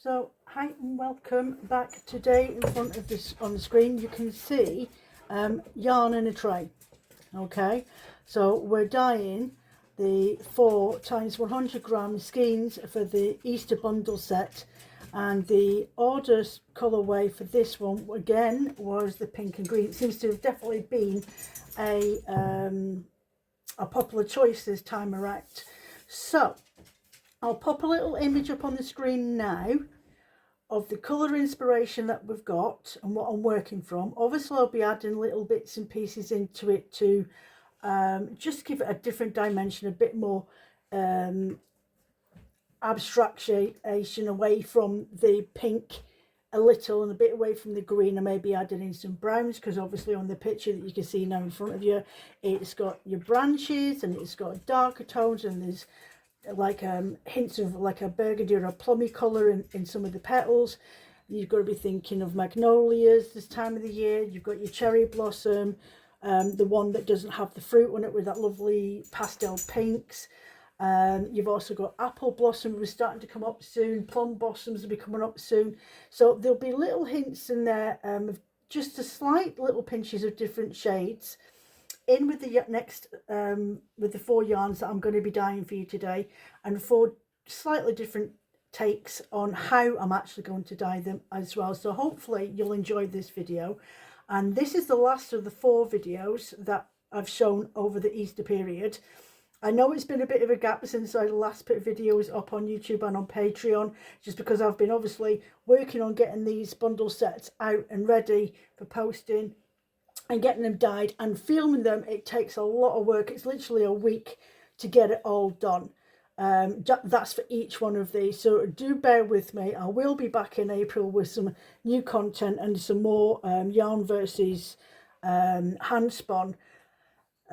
So hi and welcome back. Today in front of this on the screen you can see yarn in a tray. Okay, so we're dyeing the 4 times 100 gram skeins for the Easter bundle set, and the order colorway for this one again was the pink and green. It seems to have definitely been a popular choice this time around. So I'll pop a little image up on the screen now of the colour inspiration that we've got and what I'm working from. Obviously I'll be adding little bits and pieces into it to just give it a different dimension, a bit more abstraction away from the pink a little and a bit away from the green, and maybe adding in some browns, because obviously on the picture that you can see now in front of you, it's got your branches and it's got darker tones, and there's like hints of like a burgundy or a plummy colour in some of the petals. You've got to be thinking of magnolias this time of the year. You've got your cherry blossom, the one that doesn't have the fruit on it with that lovely pastel pinks. You've also got apple blossom, we're starting to come up soon. Plum blossoms will be coming up soon. So there'll be little hints in there of just a slight little pinches of different shades in with the next with the 4 yarns that I'm going to be dyeing for you today, and 4 slightly different takes on how I'm actually going to dye them as well. So hopefully you'll enjoy this video, and this is the last of the 4 videos that I've shown over the Easter period. I know it's been a bit of a gap since the last bit of videos up on YouTube and on Patreon, just because I've been obviously working on getting these bundle sets out and ready for posting and getting them dyed and filming them. It takes a lot of work. It's literally a week to get it all done. That's for each one of these, so do bear with me. I will be back in April with some new content and some more yarn versus hand spun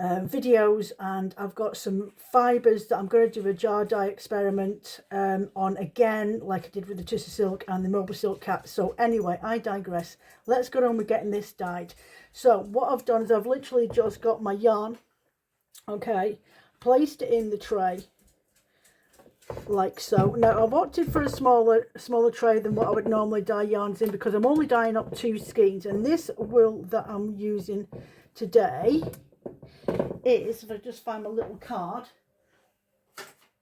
videos, and I've got some fibres that I'm going to do a jar dye experiment on again, like I did with the Tussah Silk and the Mobile Silk Cap. So anyway, I digress. Let's get on with getting this dyed. So what I've done is I've literally just got my yarn, okay, placed it in the tray like so. Now I've opted for a smaller tray than what I would normally dye yarns in, because I'm only dyeing up 2 skeins, and this wool that I'm using today is, if I just find my little card,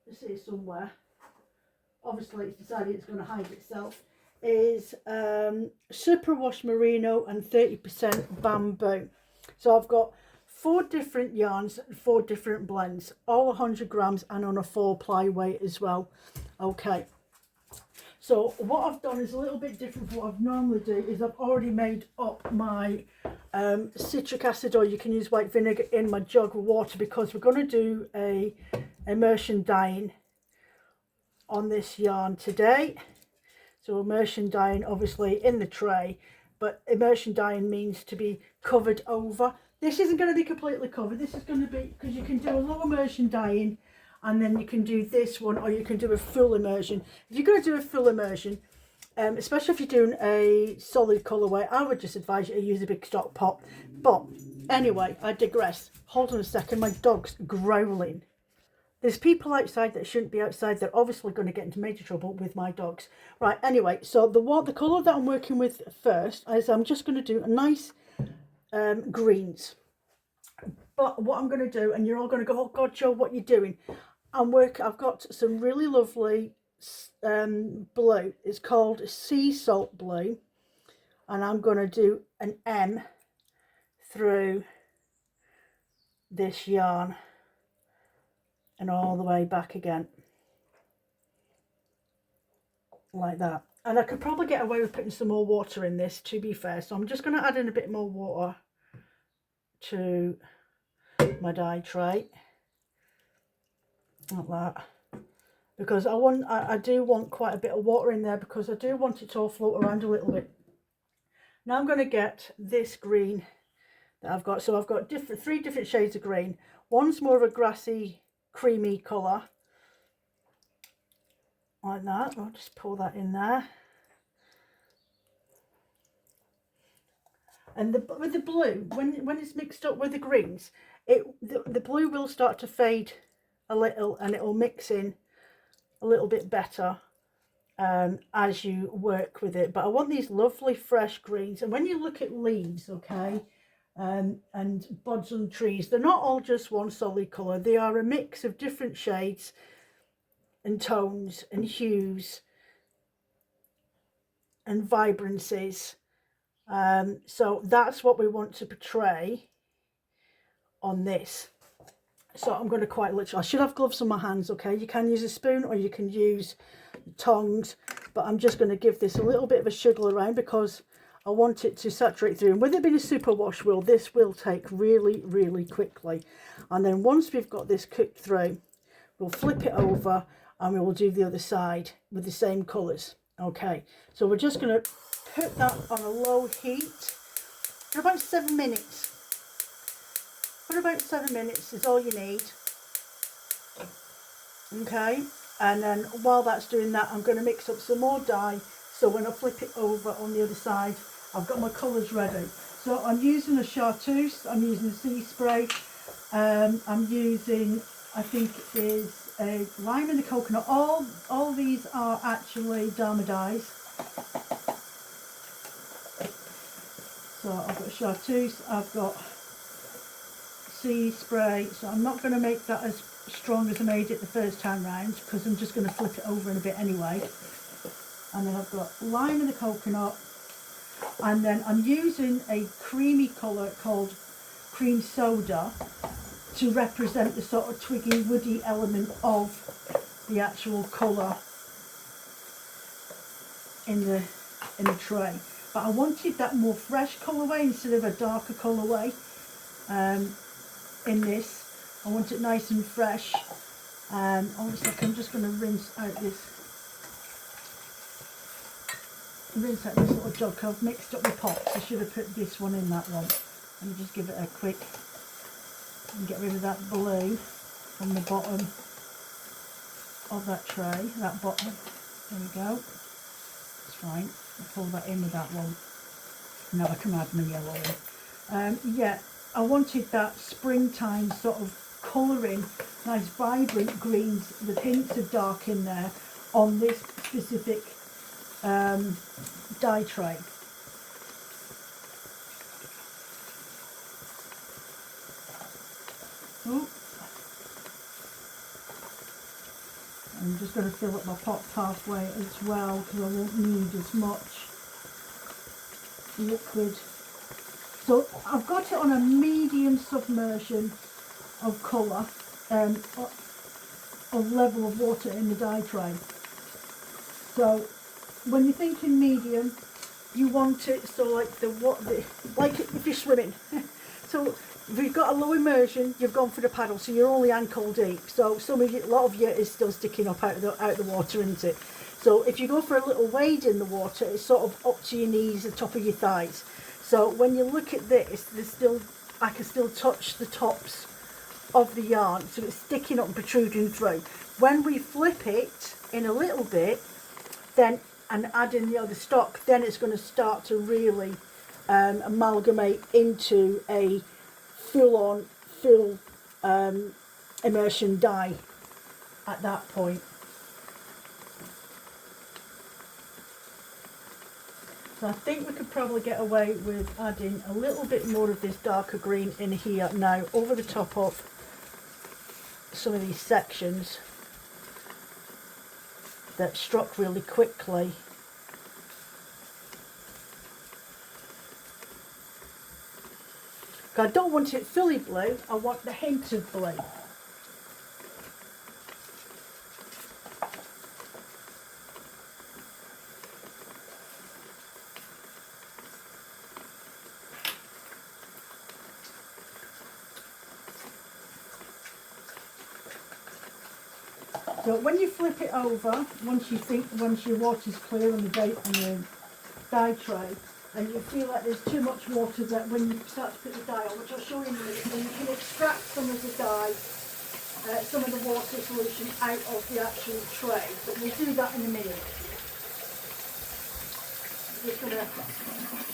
it's here somewhere, obviously it's decided it's going to hide itself, is superwash merino and 30% bamboo. So I've got 4 different yarns, 4 different blends, all 100 grams and on a 4-ply weight as well. Okay, so what I've done is a little bit different from what I've normally do. Is I've already made up my citric acid, or you can use white vinegar, in my jug of water, because we're going to do a immersion dyeing on this yarn today. So immersion dyeing obviously in the tray, but immersion dyeing means to be covered over. This isn't going to be completely covered. This is going to be, because you can do a low immersion dyeing and then you can do this one, or you can do a full immersion. If you're going to do a full immersion, especially if you're doing a solid colourway, I would just advise you to use a big stock pot. But anyway, I digress. Hold on a second, my dog's growling. There's people outside that shouldn't be outside. They're obviously going to get into major trouble with my dogs. Right, anyway, so the colour that I'm working with first is I'm just going to do a nice greens. But what I'm going to do, and you're all going to go, oh God, Jo, what are you doing? I've got some really lovely blue. It's called sea salt blue, and I'm going to do an M through this yarn and all the way back again, like that. And I could probably get away with putting some more water in this, to be fair, so I'm just going to add in a bit more water to my dye tray, like that, because I do want quite a bit of water in there, because I do want it to all float around a little bit. Now I'm going to get this green that I've got. So I've got 3 different shades of green. One's more of a grassy creamy colour, like that. I'll just pour that in there. And with the blue, when it's mixed up with the greens, the blue will start to fade a little, and it will mix in a little bit better as you work with it. But I want these lovely fresh greens. And when you look at leaves, okay, and buds on trees, they're not all just one solid colour. They are a mix of different shades and tones and hues and vibrancies. So that's what we want to portray on this. So I'm going to quite literally, I should have gloves on my hands, okay? You can use a spoon or you can use tongs, but I'm just going to give this a little bit of a shuggle around because I want it to saturate through. And with it being a super wash wheel, this will take really, really quickly. And then once we've got this cooked through, we'll flip it over and we will do the other side with the same colours. Okay, so we're just going to put that on a low heat for about 7 minutes. For about 7 minutes is all you need. Okay, and then while that's doing that, I'm going to mix up some more dye, so when I flip it over on the other side, I've got my colours ready. So I'm using a chartreuse, I'm using a sea spray, I'm using, I think it is a lime and a coconut. All these are actually Dharma dyes. So I've got chartreuse, I've got sea spray, so I'm not going to make that as strong as I made it the first time round because I'm just going to flip it over in a bit anyway. And then I've got lime and the coconut, and then I'm using a creamy colour called cream soda to represent the sort of twiggy woody element of the actual colour in the tray. But I wanted that more fresh colourway instead of a darker colourway. In this, I want it nice and fresh. Obviously, I'm just going to rinse out this little jug. I've mixed up the pots. I should have put this one in that one. Let me just give it a quick and get rid of that blue from the bottom of that tray. That bottom. There we go. It's fine. I'll pull that in with that one. Now I can add my yellow in. Yeah. I wanted that springtime sort of colouring, nice vibrant greens with hints of dark in there on this specific dye tray. Ooh. I'm just going to fill up my pot halfway as well because I won't need as much liquid. So I've got it on a medium submersion of colour, of level of water in the dye tray. So when you're thinking medium, you want it so like like if you're swimming. So if you've got a low immersion, you've gone for the paddle, so you're only ankle deep. So a lot of you is still sticking up out of the water, isn't it? So if you go for a little wade in the water, it's sort of up to your knees, the top of your thighs. So when you look at this, I can still touch the tops of the yarn, so it's sticking up and protruding through. When we flip it in a little bit, then and add in the other stock, then it's going to start to really amalgamate into a full immersion dye at that point. So I think we could probably get away with adding a little bit more of this darker green in here now over the top of some of these sections that struck really quickly. I don't want it fully blue, I want the hint of blue. So when you flip it over, once your water's clear on the dye tray, and you feel like there's too much water, that when you start to put the dye on, which I'll show you in a minute, then you can extract some of the dye, some of the water solution out of the actual tray. But we'll do that in a minute. I'm just going to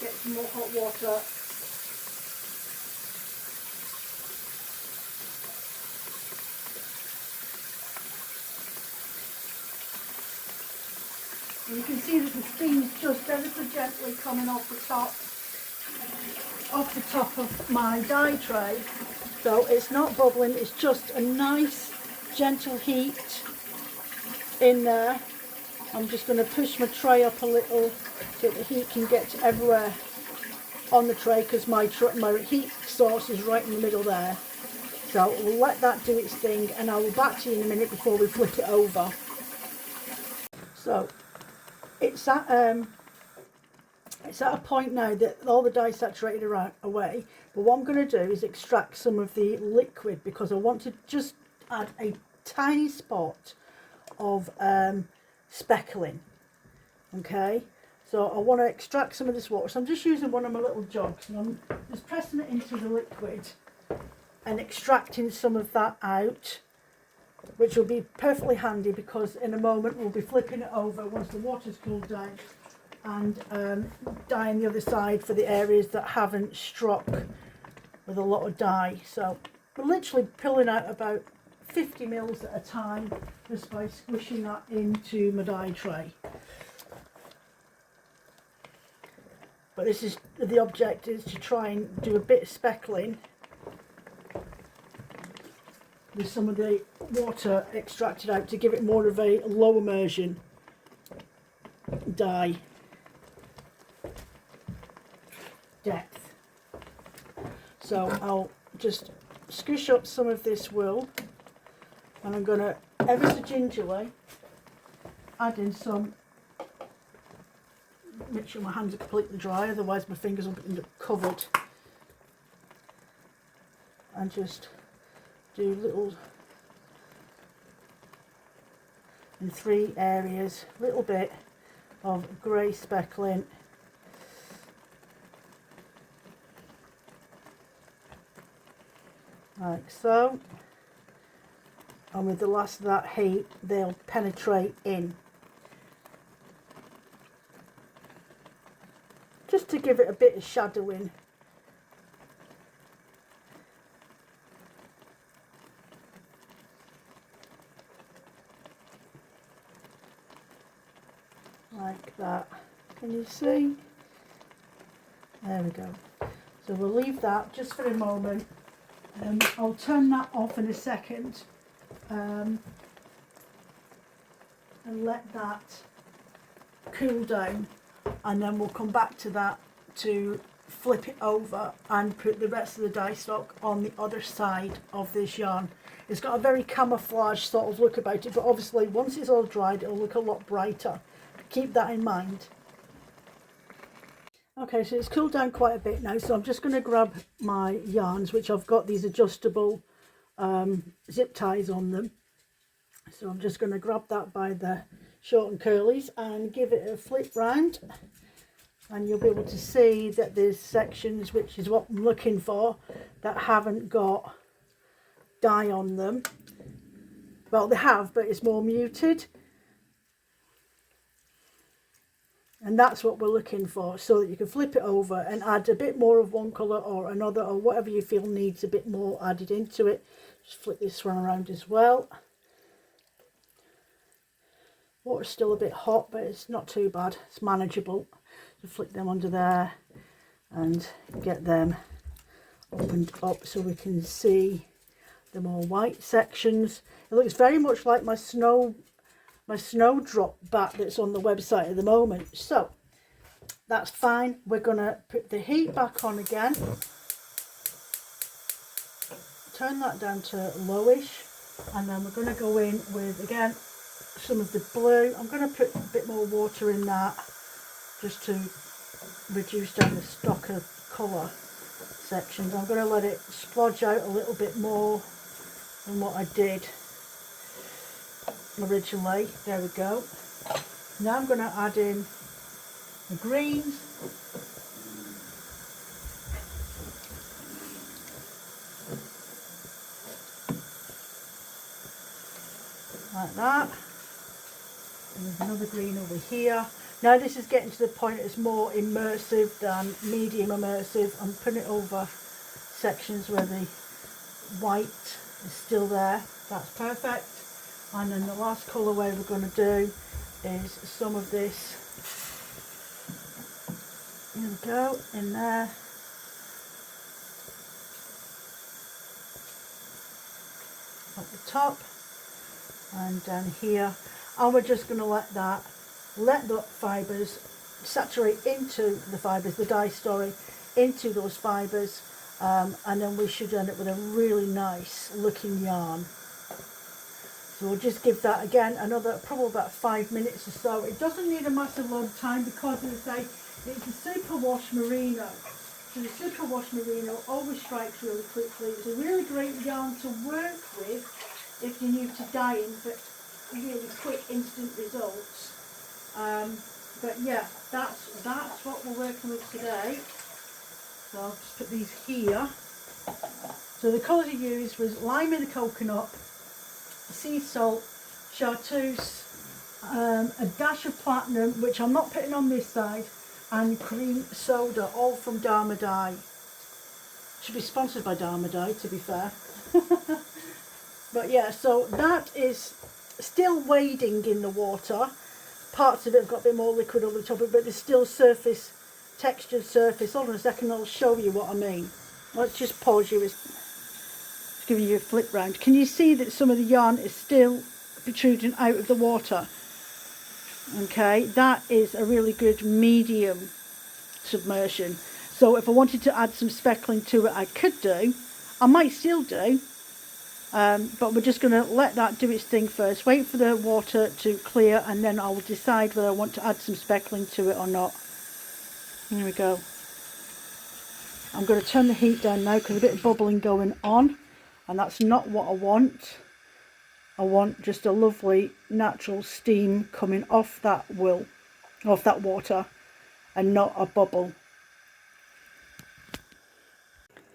get some more hot water. And you can see that the steam's just ever so gently coming off the top of my dye tray. So it's not bubbling, it's just a nice gentle heat in there. I'm just going to push my tray up a little so the heat can get to everywhere on the tray, because my heat source is right in the middle there. So we'll let that do its thing, and I will back to you in a minute before we flip it over. So it's at a point now that all the dye saturated away, but what I'm going to do is extract some of the liquid, because I want to just add a tiny spot of speckling. Okay, so I want to extract some of this water, so I'm just using one of my little jugs and I'm just pressing it into the liquid and extracting some of that out, which will be perfectly handy because in a moment we'll be flipping it over once the water's cooled down, and dyeing the other side for the areas that haven't struck with a lot of dye. So we're literally pulling out about 50 mils at a time just by squishing that into my dye tray. But this is the object, is to try and do a bit of speckling with some of the water extracted out to give it more of a low immersion dye depth. So I'll just squish up some of this wool, and I'm going to ever so gingerly add in some, make sure my hands are completely dry, otherwise my fingers will end up covered, and just do little, in 3 areas, little bit of grey speckling, like so, and with the last of that heat they'll penetrate in, just to give it a bit of shadowing. Like that. Can you see? There we go. So we'll leave that just for a moment. I'll turn that off in a second, and let that cool down, and then we'll come back to that to flip it over and put the rest of the dye stock on the other side of this yarn. It's got a very camouflage sort of look about it, but obviously once it's all dried it'll look a lot brighter. Keep that in mind. Okay, so it's cooled down quite a bit now, so I'm just going to grab my yarns, which I've got these adjustable zip ties on them. So I'm just going to grab that by the short and curlies and give it a flip round, and you'll be able to see that there's sections, which is what I'm looking for, that haven't got dye on them. Well, they have, but it's more muted. And that's what we're looking for, so that you can flip it over and add a bit more of one colour or another, or whatever you feel needs a bit more added into it. Just flip this one around as well. Water's still a bit hot, but it's not too bad, it's manageable. So flip them under there and get them opened up so we can see the more white sections. It looks very much like my snowdrop bat that's on the website at the moment. So that's fine. We're going to put the heat back on again, turn that down to lowish, and then we're going to go in with, again, some of the blue. I'm going to put a bit more water in that just to reduce down the stock of colour sections. I'm going to let it splodge out a little bit more than what I did originally. There we go. Now I'm going to add in the greens, like that, and there's another green over here. Now this is getting to the point it's more immersive than medium immersive. I'm putting it over sections where the white is still there. That's perfect. And then the last colourway we're going to do is some of this. Here we go, in there. At the top and down here, and we're just going to let the fibres saturate into the fibres, the dye, sorry, into those fibres, and then we should end up with a really nice looking yarn. So we'll just give that again another probably about 5 minutes or so. It doesn't need a massive long time because, as I say, it's a superwash merino. So the superwash merino always strikes really quickly. It's a really great yarn to work with if you're new to dyeing, but really quick instant results. But yeah, that's what we're working with today. So I'll just put these here. So the colours I used was lime in the coconut, sea salt, chartreuse, a dash of platinum, which I'm not putting on this side, and cream soda, all from Dharma Dye. Should be sponsored by Dharma Dye, to be fair. But yeah, so that is still wading in the water. Parts of it have got a bit more liquid over the top of it, but there's still surface, textured surface. Hold on a second, I'll show you what I mean. Let's just pause you. It's giving you a flip round. Can you see that some of the yarn is still protruding out of the water? Okay, that is a really good medium submersion. So if I wanted to add some speckling to it, I could do. I might still do. But we're just going to let that do its thing first. Wait for the water to clear, and then I'll decide whether I want to add some speckling to it or not. Here we go. I'm going to turn the heat down now because a bit of bubbling going on, and that's not what I want. I want just a lovely natural steam coming off that wool, off that water, and not a bubble.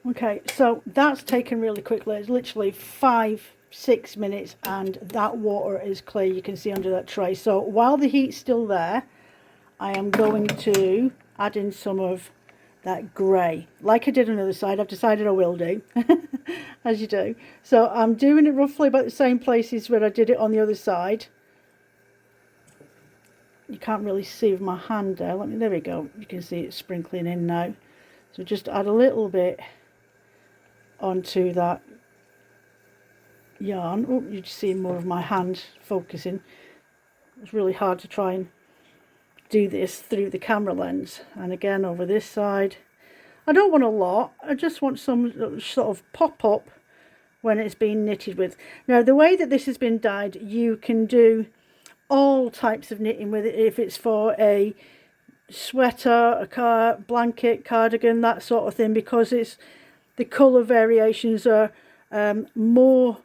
Okay, so that's taken really quickly. It's literally 5-6 minutes and that water is clear. You can see under that tray. So while the heat's still there, I am going to add in some of that grey. Like I did on the other side, I've decided I will do, as you do. So I'm doing it roughly about the same places where I did it on the other side. You can't really see with my hand there. There we go. You can see it sprinkling in now. So just add a little bit onto that yarn. Oh, you're seeing more of my hand focusing. It's really hard to try and do this through the camera lens. And again over this side, I don't want a lot, I just want some sort of pop up when it's being knitted with. Now the way that this has been dyed, you can do all types of knitting with it. If it's for a sweater, a blanket, cardigan, that sort of thing, because it's the colour variations are more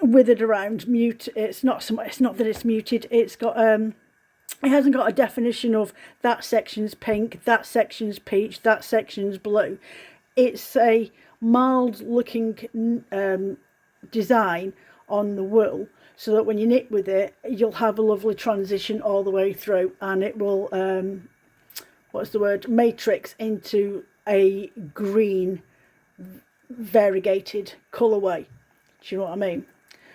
withered around, mute. It's not that it's muted. It's got it hasn't got a definition of that section's pink, that section's peach, that section's blue. It's a mild looking design on the wool, so that when you knit with it, you'll have a lovely transition all the way through, and it will matrix into a green variegated colourway. Do you know what I mean?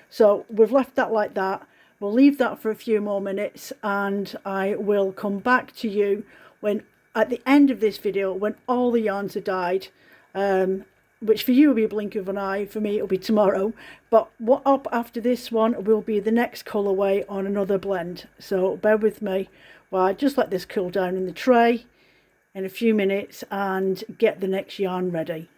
So we've left that like that. We'll leave that for a few more minutes, and I will come back to you when at the end of this video, when all the yarns are dyed, which for you will be a blink of an eye, for me it'll be tomorrow. But what up after this one will be the next colourway on another blend. So bear with me while I just let this cool down in the tray in a few minutes and get the next yarn ready.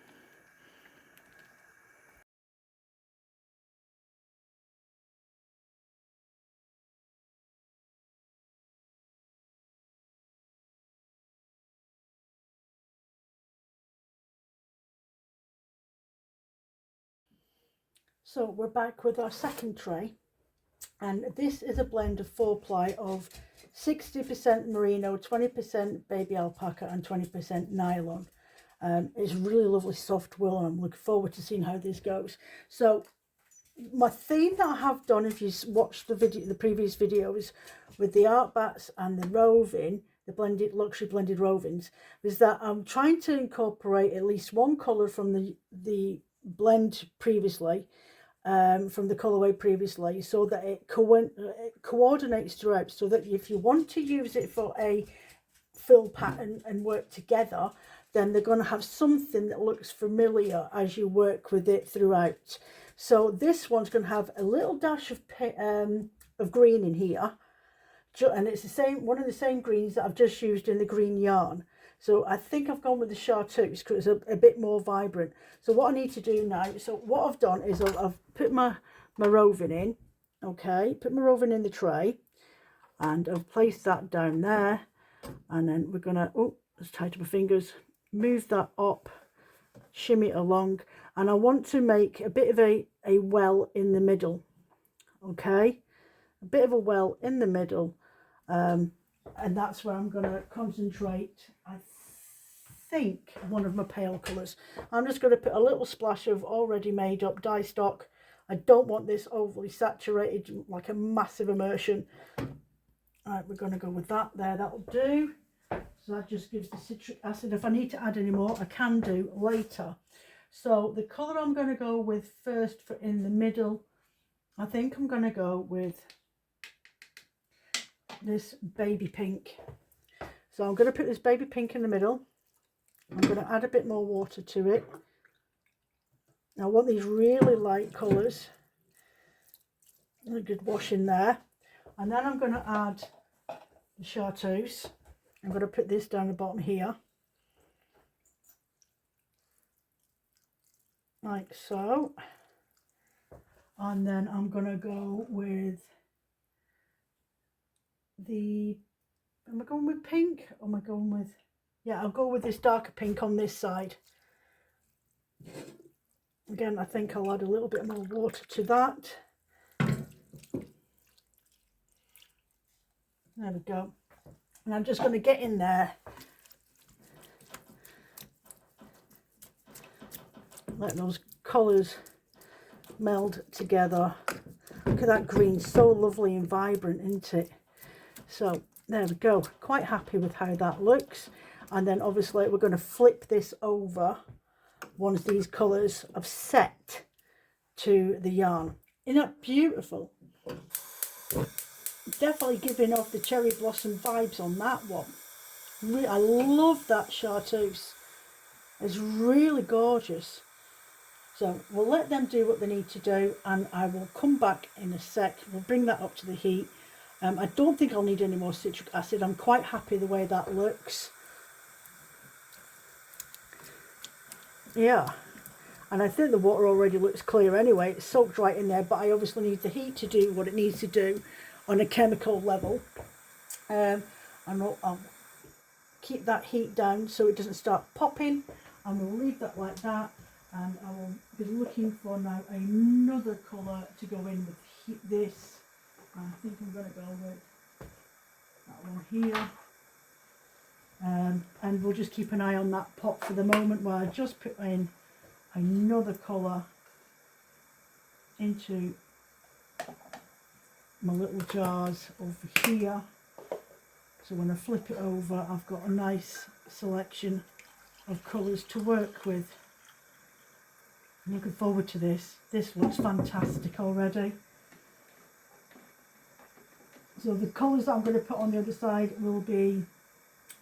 So we're back with our second tray, and this is a blend of 4-ply of 60% merino, 20% baby alpaca and 20% nylon. It's really lovely soft wool, and I'm looking forward to seeing how this goes. So my theme that I have done, if you watched the previous videos with the art bats and the roving, the blended luxury blended rovings, is that I'm trying to incorporate at least one colour from the blend previously from the colourway previously, so that it coordinates throughout, so that if you want to use it for a fill pattern and work together, then they're going to have something that looks familiar as you work with it throughout. So this one's going to have a little dash of green in here, and it's the same, one of the same greens that I've just used in the green yarn. So I think I've gone with the chartreuse because it's a bit more vibrant. So what I need to do now, so what I've done is I've put my roving in, okay, put my roving in the tray, and I've placed that down there, and then we're gonna, oh, let's tighten my fingers, move that up, shimmy it along, and I want to make a bit of a well in the middle, okay, a bit of a well in the middle, and that's where I'm going to concentrate. I think one of my pale colours. I'm just going to put a little splash of already made up dye stock. I don't want this overly saturated, like a massive immersion. Right, we're going to go with that there, that'll do. So that just gives the citric acid. If I need to add any more, I can do later. So the colour I'm going to go with first for in the middle, I think I'm going to go with this baby pink. So I'm going to put this baby pink in the middle. I'm going to add a bit more water to it. Now I want these really light colours. A good wash in there. And then I'm going to add the chartreuse. I'm going to put this down the bottom here. Like so. And then I'm going to go with am I going with pink or am I going with, yeah, I'll go with this darker pink on this side. Again, I think I'll add a little bit more water to that. There we go. And I'm just going to get in there, let those colours meld together. Look at that green, so lovely and vibrant, isn't it? So there we go, quite happy with how that looks. And then obviously we're going to flip this over once these colours have set to the yarn. Isn't that beautiful? Definitely giving off the cherry blossom vibes on that one. I love that chartreuse. It's really gorgeous. So we'll let them do what they need to do, and I will come back in a sec. We'll bring that up to the heat. I don't think I'll need any more citric acid. I'm quite happy the way that looks. Yeah, and I think the water already looks clear anyway. It's soaked right in there, but I obviously need the heat to do what it needs to do on a chemical level. And I'll keep that heat down so it doesn't start popping, and we'll leave that like that. And I will be looking for now another colour to go in with this. I think I'm going to go with that one here. And we'll just keep an eye on that pot for the moment while I just put in another colour into my little jars over here. So when I flip it over, I've got a nice selection of colours to work with. I'm looking forward to this. This looks fantastic already. So the colours that I'm going to put on the other side will be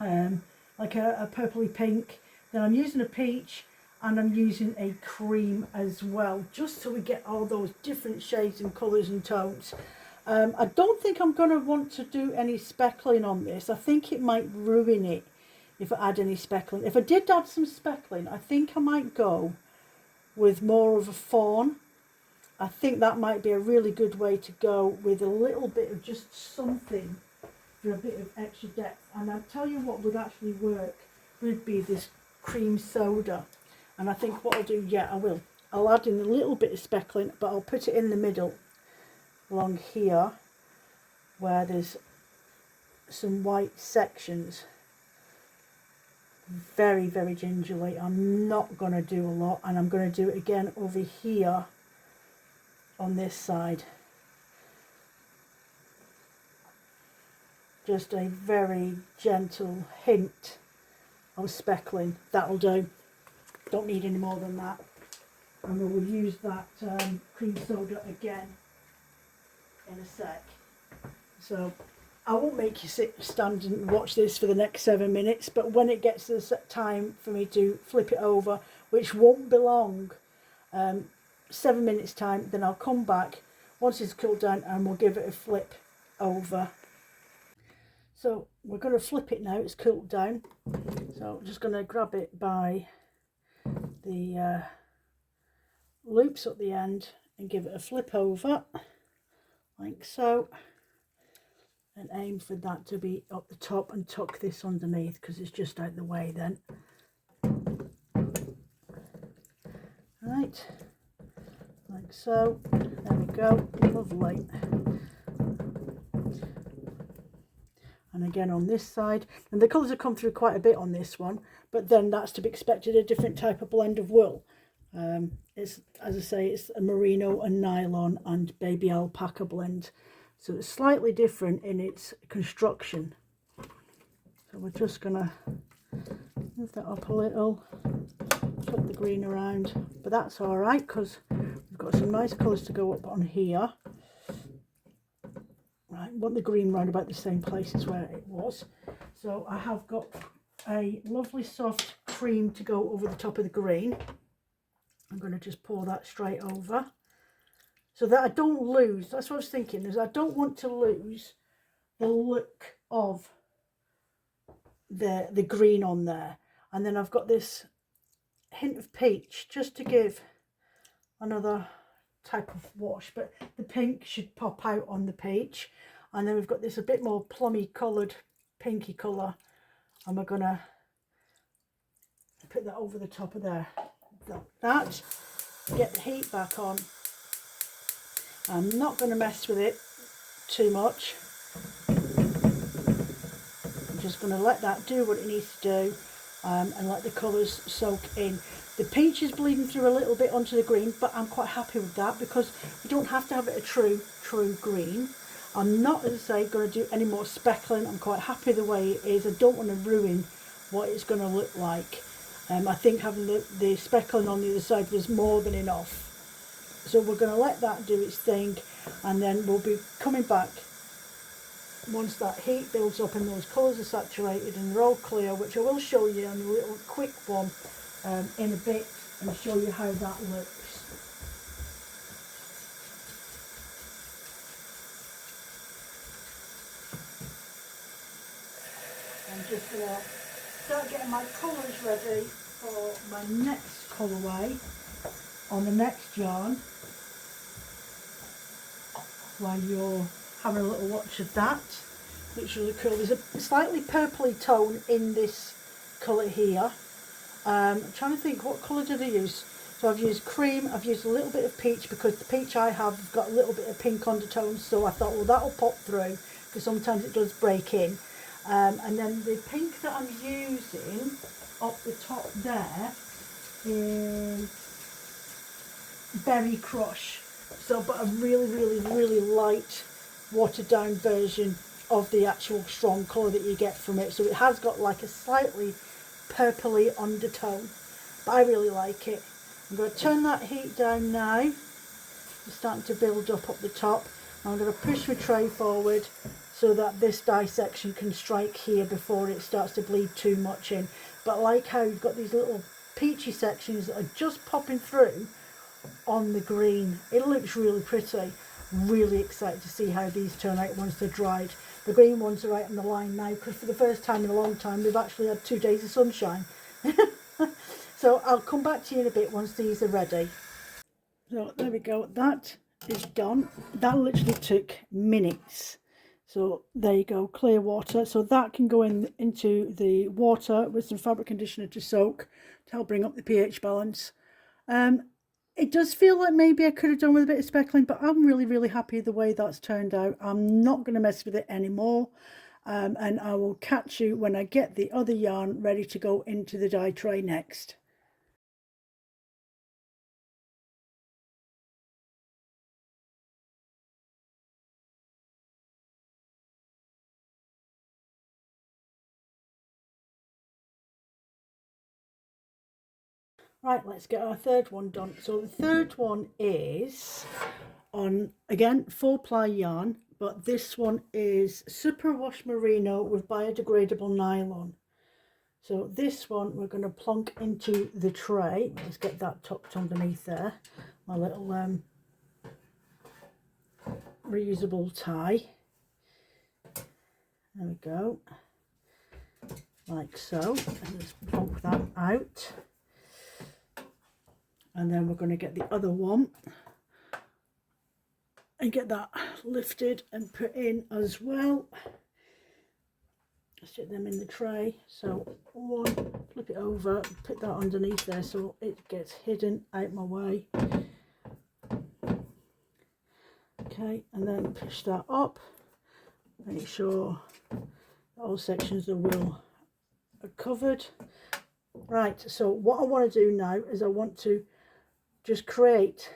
like a purpley pink. Then I'm using a peach, and I'm using a cream as well, just so we get all those different shades and colours and tones. I don't think I'm going to want to do any speckling on this. I think it might ruin it if I add any speckling. If I did add some speckling, I think I might go with more of a fawn. I think that might be a really good way to go, with a little bit of just something for a bit of extra depth. And I'll tell you what would actually work would be this cream soda. And I think what I'll do, yeah, I'll add in a little bit of speckling, but I'll put it in the middle along here where there's some white sections. Very, very gingerly. I'm not going to do a lot, and I'm going to do it again over here on this side. Just a very gentle hint of speckling. That'll do. Don't need any more than that. and we will use that cream soda again in a sec. So I won't make you stand and watch this for the next 7 minutes, but when it gets to the time for me to flip it over, which won't be long, 7 minutes time, then I'll come back once it's cooled down and we'll give it a flip over. So we're going to flip it now, it's cooled down. So I'm just going to grab it by the loops at the end and give it a flip over like so, and aim for that to be up the top and tuck this underneath because it's just out the way then. Right, like so, there we go, lovely. And again on this side, and the colours have come through quite a bit on this one, but then that's to be expected, a different type of blend of wool. It's, as I say, it's a merino and nylon and baby alpaca blend, so it's slightly different in its construction. So we're just gonna move that up a little, flip the green around, but that's all right because we've got some nice colours to go up on here. Right, want the green round about the same place as where it was. So I have got a lovely soft cream to go over the top of the green. I'm going to just pour that straight over so that I don't lose, that's what I was thinking, is I don't want to lose the look of the green on there. And then I've got this hint of peach just to give another type of wash, but the pink should pop out on the peach. And then we've got this a bit more plummy coloured pinky colour, and we're gonna put that over the top of there. That, get the heat back on. I'm not going to mess with it too much. I'm just going to let that do what it needs to do, and let the colours soak in. The peach is bleeding through a little bit onto the green, but I'm quite happy with that because we don't have to have it a true green. I'm not, as I say, going to do any more speckling. I'm quite happy the way it is. I don't want to ruin what it's going to look like. I think having the speckling on the other side was more than enough. So we're going to let that do its thing, and then we'll be coming back once that heat builds up and those colours are saturated and they're all clear, which I will show you on a little quick one in a bit and show you how that looks. I'm just going to start getting my colours ready for my next colourway on the next yarn while you're having a little watch of that. Looks really cool. There's a slightly purpley tone in this colour here. I'm trying to think, what colour did I use? So I've used cream, I've used a little bit of peach because the peach I have has got a little bit of pink undertones, so I thought, well, that'll pop through because sometimes it does break in. And then the pink that I'm using up the top there is Berry Crush. So, but a really light watered down version of the actual strong colour that you get from it. So it has got like a slightly purpley undertone, but I really like it. I'm going to turn that heat down now. It's starting to build up the top. I'm going to push my tray forward so that this dissection can strike here before it starts to bleed too much in. But I like how you've got these little peachy sections that are just popping through on the green. It looks really pretty. Really excited to see how these turn out once they're dried. The green ones are right on the line now because for the first time in a long time we've actually had 2 days of sunshine. So I'll come back to you in a bit once these are ready. So there we go, that is done. That literally took minutes. So there you go, clear water. So that can go into the water with some fabric conditioner to soak to help bring up the pH balance. It does feel like maybe I could have done with a bit of speckling, but I'm really happy the way that's turned out. I'm not going to mess with it anymore. And I will catch you when I get the other yarn ready to go into the dye tray next. Right, let's get our third one done. So the third one is on, again, 4-ply yarn, but this one is superwash merino with biodegradable nylon. So this one we're going to plonk into the tray. Let's get that tucked underneath there. My little reusable tie. There we go. Like so. And let's plonk that out. And then we're going to get the other one and get that lifted and put in as well. Stick them in the tray. So one, flip it over, put that underneath there so it gets hidden out my way. Okay, and then push that up. Make sure all sections of the wool are covered. Right, so what I want to do now is I want to just create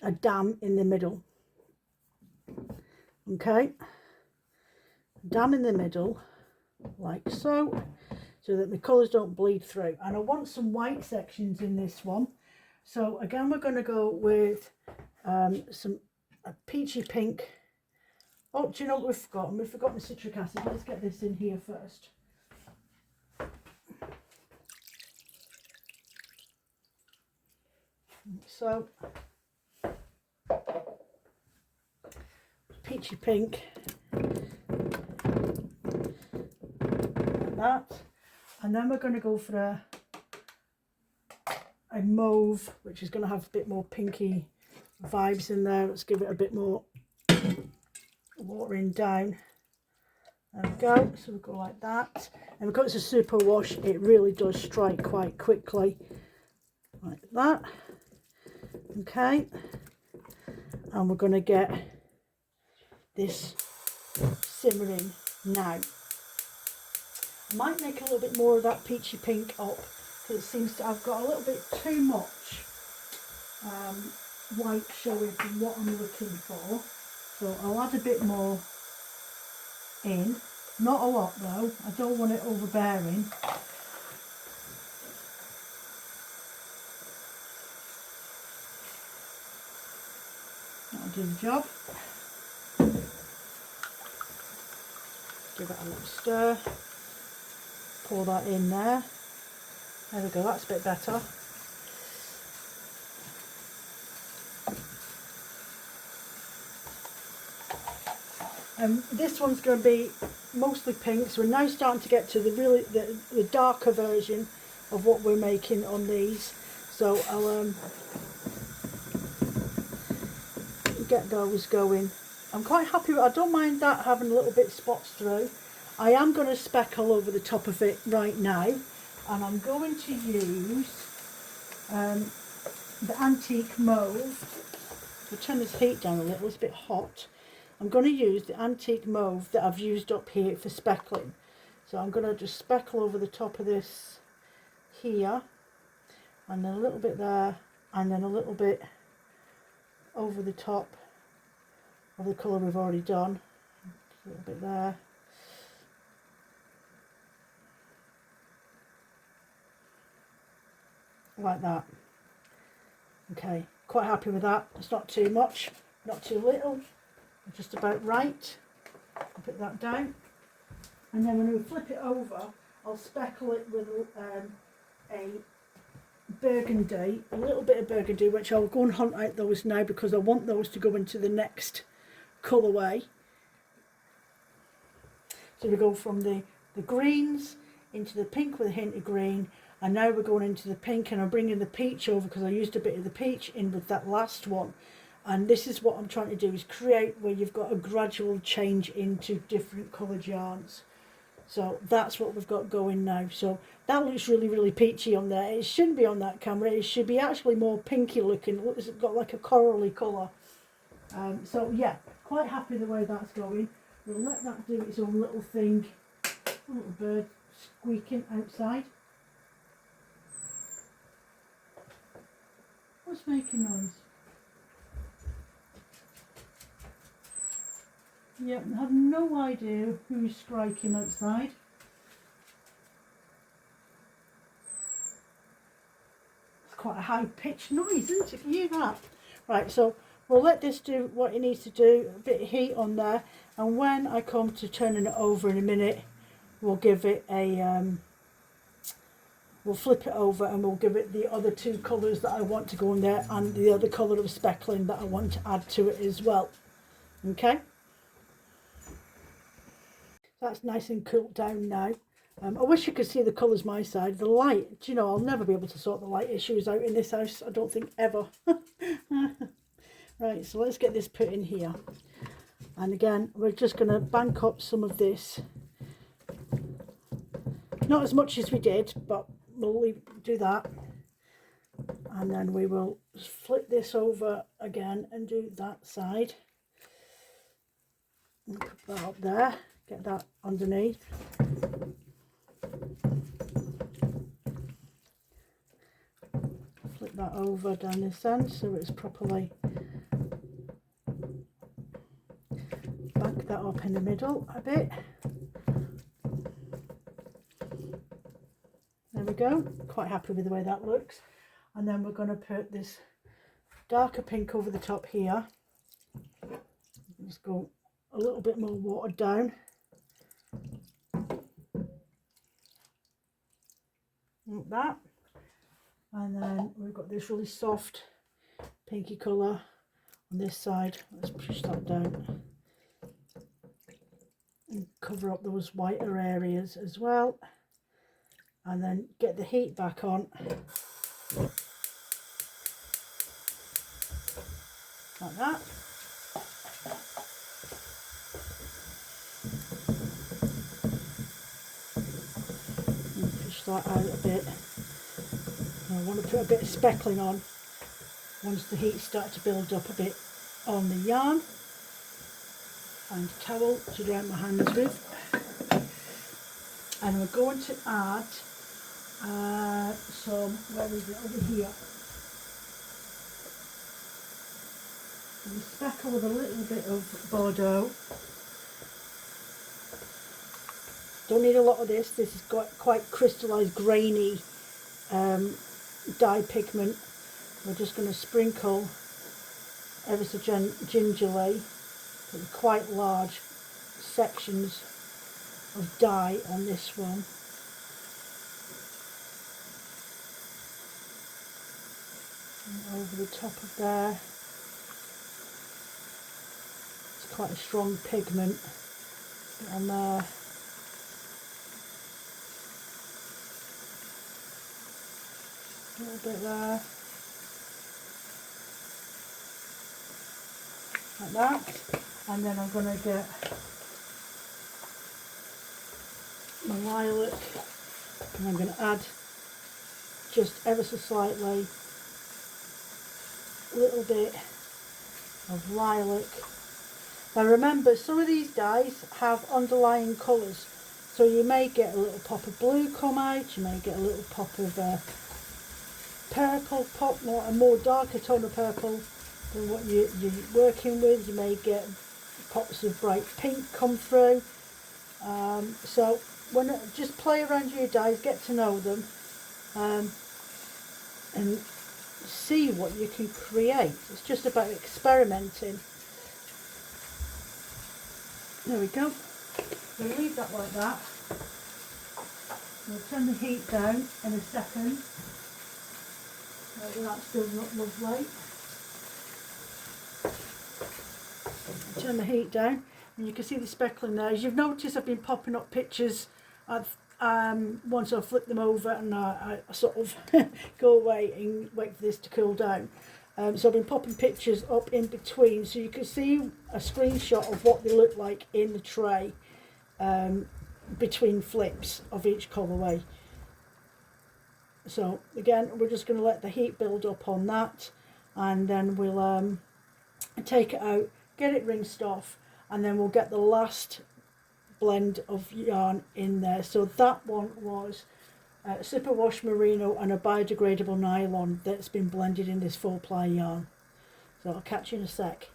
a dam in the middle. Okay, dam in the middle like so that the colours don't bleed through. And I want some white sections in this one. So again, we're going to go with some peachy pink. Oh, do you know what we've forgotten? We've forgotten citric acid. Let's get this in here first. So peachy pink, like that, and then we're going to go for a mauve, which is going to have a bit more pinky vibes in there. Let's give it a bit more watering down. There we go. So we'll go like that, and because it's a super wash, it really does strike quite quickly, like that. Okay, and we're going to get this simmering now. I might make a little bit more of that peachy pink up because it seems to, I've got a little bit too much white showing from what I'm looking for. So I'll add a bit more in, not a lot though, I don't want it overbearing. That'll do the job. Give it a little stir, pour that in there. There we go, that's a bit better. This one's going to be mostly pink, so we're now starting to get to the darker version of what we're making on these. So I'll get those going. I'm quite happy with, I don't mind that having a little bit spots through. I am going to speckle over the top of it right now, and I'm going to use the antique mauve. I'll turn this heat down a little, it's a bit hot. I'm going to use the antique mauve that I've used up here for speckling. So I'm going to just speckle over the top of this here, and then a little bit there, and then a little bit over the top of the colour we've already done. A little bit there. Like that. Okay, quite happy with that. It's not too much, not too little, just about right. I'll put that down, and then when we flip it over, I'll speckle it with a burgundy, a little bit of burgundy, which I'll go and hunt out those now because I want those to go into the next colourway. So we go from the greens into the pink with a hint of green, and now we're going into the pink, and I'm bringing the peach over because I used a bit of the peach in with that last one. And this is what I'm trying to do, is create where you've got a gradual change into different coloured yarns. So that's what we've got going now. So that looks really, really peachy on there. It shouldn't be on that camera. It should be actually more pinky looking. It's got like a corally colour. So yeah, quite happy the way that's going. We'll let that do its own little thing. A little bird squeaking outside. What's making noise? Yeah, I have no idea who's striking outside. quite a high pitched noise, isn't it? Can you hear that? Right, so we'll let this do what it needs to do, a bit of heat on there, and when I come to turning it over in a minute, we'll give it a we'll flip it over and we'll give it the other two colours that I want to go in there, and the other colour of speckling that I want to add to it as well. Okay, that's nice and cooled down now. I wish you could see the colours my side. The light, do you know, I'll never be able to sort the light issues out in this house, I don't think, ever. Right, so let's get this put in here. And again, we're just going to bank up some of this. Not as much as we did, but we'll do that. And then we will flip this over again and do that side. And put that up there, get that underneath. Flip that over down this end so it's properly, bank that up in the middle a bit. There we go, quite happy with the way that looks. And then we're going to put this darker pink over the top here. Let's go a little bit more watered down. Like that. And then we've got this really soft pinky colour on this side. Let's push that down and cover up those whiter areas as well. And then get the heat back on. Like that. And push that out a bit. And I want to put a bit of speckling on once the heat starts to build up a bit on the yarn. Find a towel to dry my hands with. And we're going to add some, where is it, over here. And speckle with a little bit of Bordeaux. Don't need a lot of this. This is quite crystallised, grainy dye pigment. We're just going to sprinkle ever so gingerly, with quite large sections of dye on this one. And over the top of there. It's quite a strong pigment on there. A little bit there. Like that. And then I'm going to get my lilac, and I'm going to add just ever so slightly a little bit of lilac. Now remember, some of these dyes have underlying colours, so you may get a little pop of blue come out, you may get a little pop of purple, a more darker tone of purple than what you're working with. You may get pops of bright pink come through. So just play around with your dyes, get to know them, and see what you can create. It's just about experimenting. There we go. We'll leave that like that. We'll turn the heat down in a second. Maybe that's building up lovely. Turn the heat down, and you can see the speckling there. As you've noticed, I've been popping up pictures. Once I flip them over and I sort of go away and wait for this to cool down. So I've been popping pictures up in between, so you can see a screenshot of what they look like in the tray between flips of each colourway. So again, we're just going to let the heat build up on that, and then we'll take it out, get it rinsed off, and then we'll get the last blend of yarn in there. So that one was superwash merino and a biodegradable nylon that's been blended in this 4-ply yarn. So I'll catch you in a sec.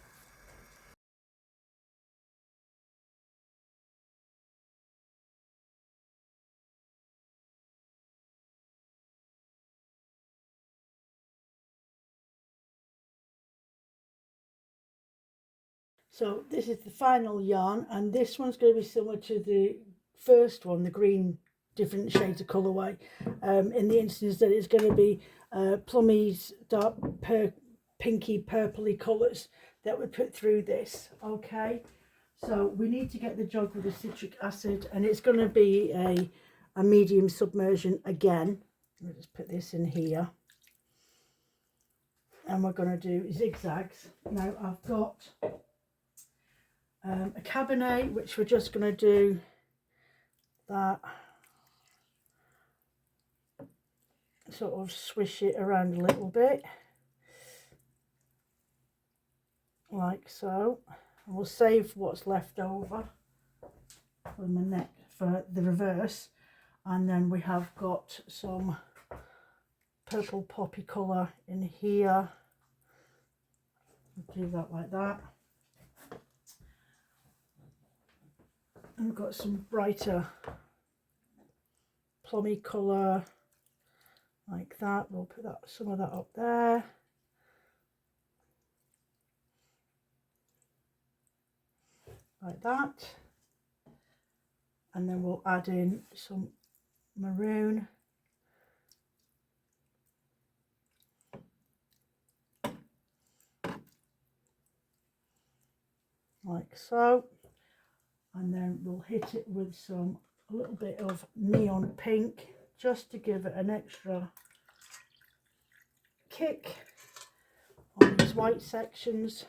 So this is the final yarn, and this one's going to be similar to the first one, the green, different shades of colourway. In the instance that it's going to be Plummy's dark pinky purpley colours that we put through this. Okay, so we need to get the jog with the citric acid, and it's going to be a medium submersion again. I'll just put this in here, and we're going to do zigzags. Now I've got a cabinet, which we're just going to do that, sort of swish it around a little bit like so, and we'll save what's left over for the neck for the reverse. And then we have got some purple poppy colour in here. We'll do that like that. And we've got some brighter plummy colour like that. We'll put that, some of that up there. Like that. And then we'll add in some maroon. Like so. And then we'll hit it with a little bit of neon pink, just to give it an extra kick on these white sections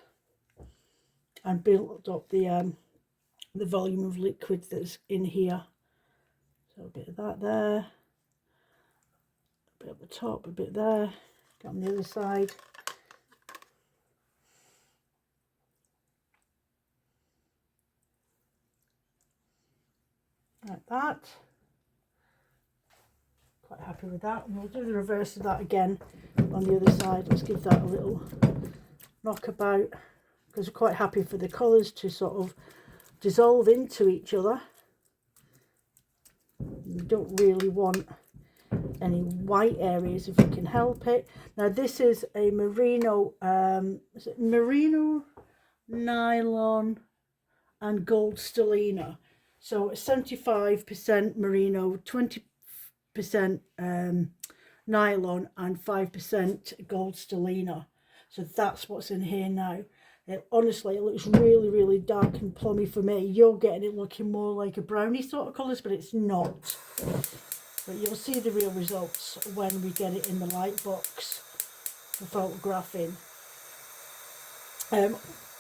and build up the volume of liquid that's in here. So a bit of that there, a bit at the top, a bit there, get on the other side. Like that. Quite happy with that, and we'll do the reverse of that again on the other side. Let's give that a little knockabout, because we're quite happy for the colours to sort of dissolve into each other. We don't really want any white areas if we can help it. Now this is a merino, is it merino, nylon and gold stellina. So 75% merino, 20% nylon and 5% gold stellina. So that's what's in here now. Honestly, it looks really, really dark and plummy for me. You're getting it looking more like a brownie sort of colours, but it's not. But you'll see the real results when we get it in the light box for photographing.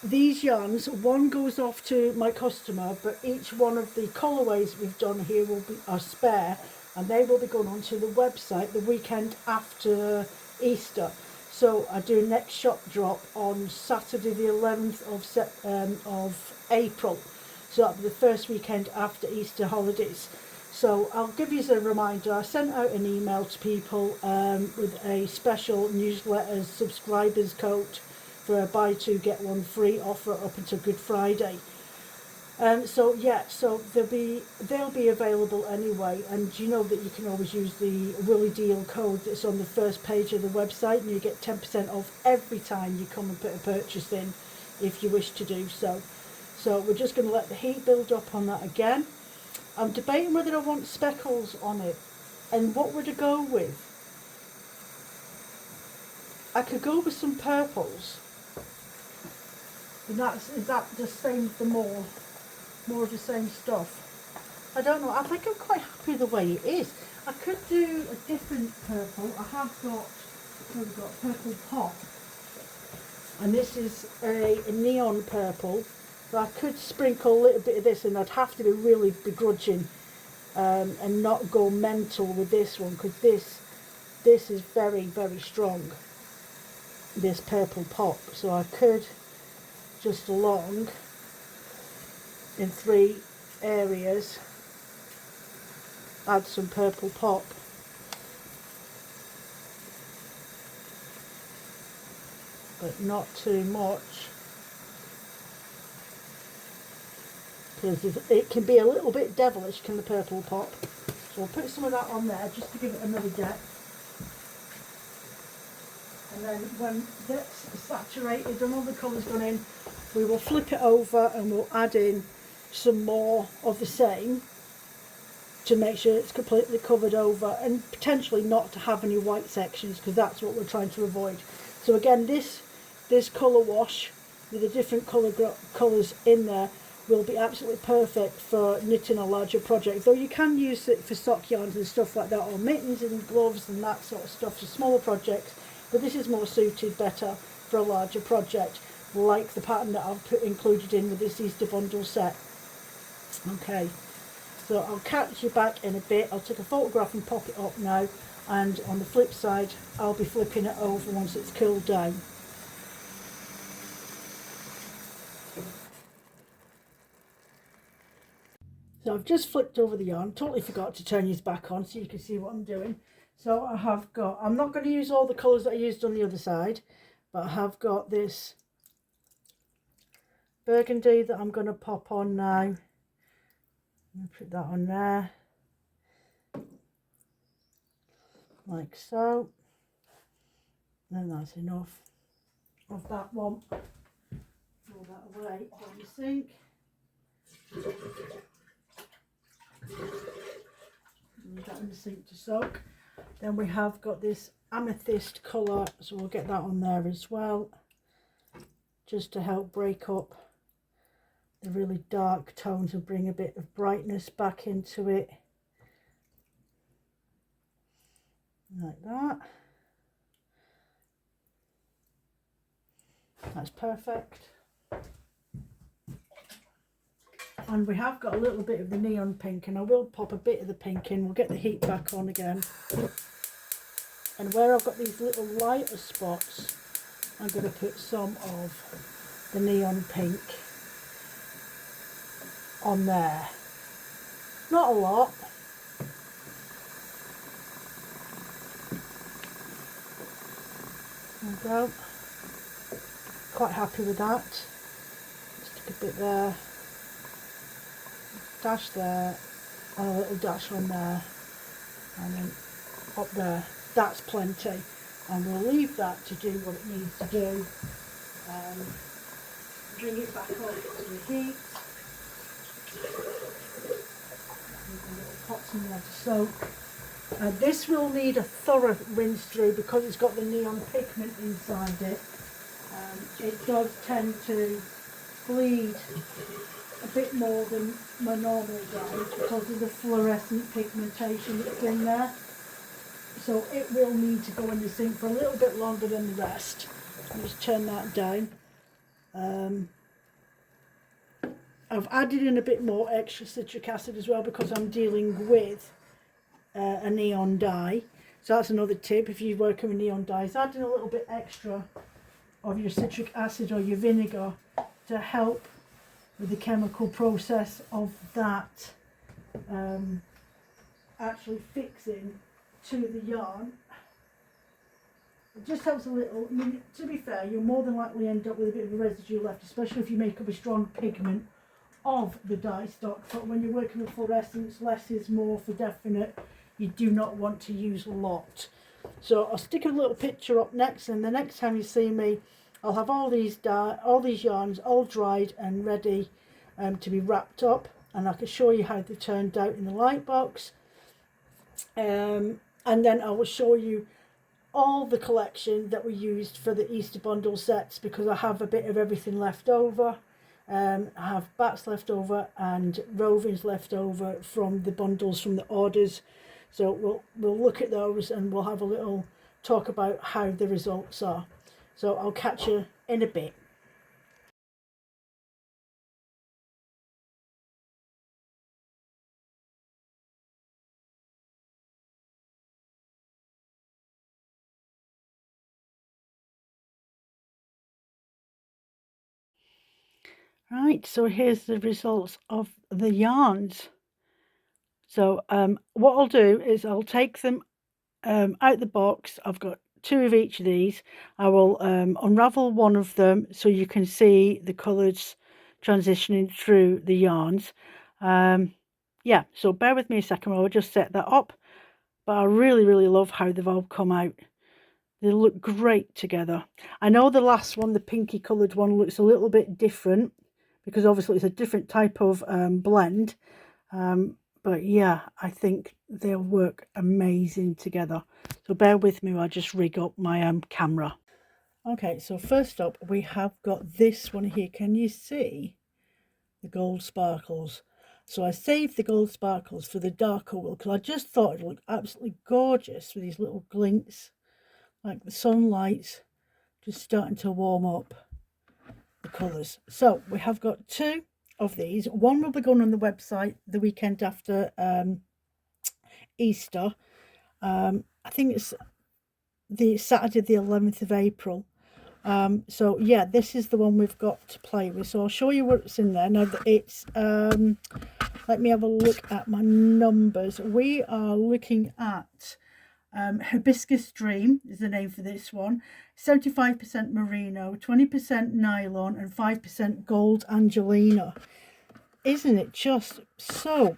These yarns, one goes off to my customer, but each one of the colourways we've done here are spare, and they will be going onto the website the weekend after Easter. So I do next shop drop on Saturday the 11th of April. So that'll be the first weekend after Easter holidays. So I'll give you as a reminder, I sent out an email to people with a special newsletter subscribers code for a buy two get one free offer up until Good Friday. So yeah, so they'll be available anyway, and you know that you can always use the Woolly Deal code that's on the first page of the website, and you get 10% off every time you come and put a purchase in, if you wish to do so. So we're just going to let the heat build up on that again. I'm debating whether I want speckles on it, and what would I go with? I could go with some purples. And is that the same, more of the same stuff? I don't know. I think I'm quite happy the way it is. I could do a different purple. I have got, we've got purple pop, and this is a neon purple. So I could sprinkle a little bit of this, and I'd have to be really begrudging and not go mental with this one, because this is very, very strong, this purple pop. So I could just along in 3 areas add some purple pop. But not too much, because it can be a little bit devilish, can the purple pop. So I'll put some of that on there just to give it another depth. And then when that's saturated and all the colour's gone in, we will flip it over and we'll add in some more of the same to make sure it's completely covered over, and potentially not to have any white sections, because that's what we're trying to avoid. So again, this colour wash with the different colours in there will be absolutely perfect for knitting a larger project, though you can use it for sock yarns and stuff like that, or mittens and gloves and that sort of stuff for smaller projects, but this is more suited better for a larger project, like the pattern that I've included in with this Easter bundle set. Okay, so I'll catch you back in a bit. I'll take a photograph and pop it up now, and on the flip side I'll be flipping it over once it's cooled down. So I've just flipped over the yarn, totally forgot to turn yours back on so you can see what I'm doing. So I have got, I'm not going to use all the colours that I used on the other side, but I have got this burgundy that I'm going to pop on now. Put that on there, like so. And that's enough of that one. Throw that away down the sink. Leave that in the sink to soak. Then we have got this amethyst colour, so we'll get that on there as well, just to help break up the really dark tones and bring a bit of brightness back into it, like that. That's perfect. And we have got a little bit of the neon pink, and I will pop a bit of the pink in. We'll get the heat back on again. And where I've got these little lighter spots, I'm going to put some of the neon pink on there. Not a lot. There we go. Quite happy with that. Stick a bit there, dash there, and a little dash on there, and then up there. That's plenty, and we'll leave that to do what it needs to do. Bring it back up to the heat. Pots in there to soak. This will need a thorough rinse through because it's got the neon pigment inside it. It does tend to bleed a bit more than my normal dye because of the fluorescent pigmentation that's in there. So it will need to go in the sink for a little bit longer than the rest. I'll just turn that down. I've added in a bit more extra citric acid as well because I'm dealing with a neon dye. So that's another tip if you're working with neon dyes. Add in a little bit extra of your citric acid or your vinegar to help with the chemical process of that actually fixing to the yarn. It just helps a little. I mean, to be fair, you'll more than likely end up with a bit of a residue left, especially if you make up a strong pigment of the dye stock. But when you're working with fluorescence, less is more for definite. You do not want to use a lot. So I'll stick a little picture up next, and the next time you see me, I'll have all these yarns all dried and ready to be wrapped up, and I can show you how they turned out in the light box. And then I will show you all the collection that we used for the Easter bundle sets, because I have a bit of everything left over. I have bats left over and rovings left over from the bundles from the orders. So we'll look at those and we'll have a little talk about how the results are. So I'll catch you in a bit. Right, so here's the results of the yarns. So what I'll do is I'll take them out the box. I've got 2 of each of these. I will unravel one of them so you can see the colours transitioning through the yarns. Yeah, so bear with me a second, I'll just set that up. But I really love how they've all come out. They look great together. I know the last one, the pinky coloured one, looks a little bit different because obviously it's a different type of blend. But yeah, I think they'll work amazing together. So bear with me while I just rig up my camera. Okay, so first up we have got this one here. Can you see the gold sparkles? So I saved the gold sparkles for the darker wool because I just thought it would look absolutely gorgeous with these little glints, like the sunlight just starting to warm up the colours. So we have got 2 of these. One will be going on the website the weekend after Easter. I think it's the Saturday the 11th of April. So yeah, this is the one we've got to play with. So I'll show you what's in there. Now it's let me have a look at my numbers. We are looking at Hibiscus Dream is the name for this one. 75% merino, 20% nylon, and 5% gold Angelina. Isn't it just so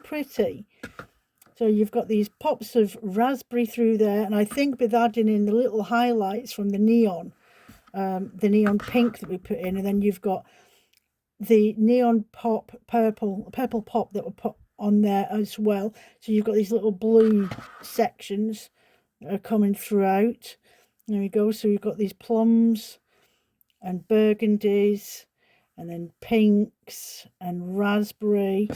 pretty? So you've got these pops of raspberry through there, and I think with adding in the little highlights from the neon pink that we put in, and then you've got the neon pop purple pop that were put on there as well. So you've got these little blue sections that are coming throughout. There we go. So you've got these plums and burgundies, and then pinks and raspberry.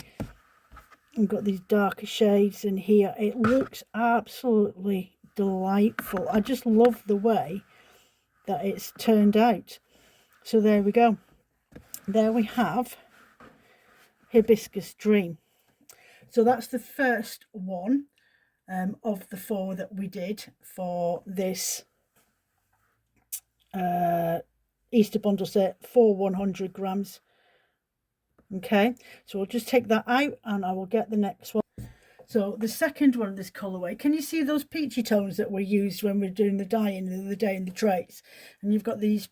We've got these darker shades in here. It looks absolutely delightful. I just love the way that it's turned out. So there we go. There we have Hibiscus Dream. So that's the first one of the 4 that we did for this Easter bundle set for 100 grams. Okay, so we'll just take that out and I will get the next one. So the second one of this colourway, can you see those peachy tones that were used when we were doing the dyeing the other day in the trays? And you've got these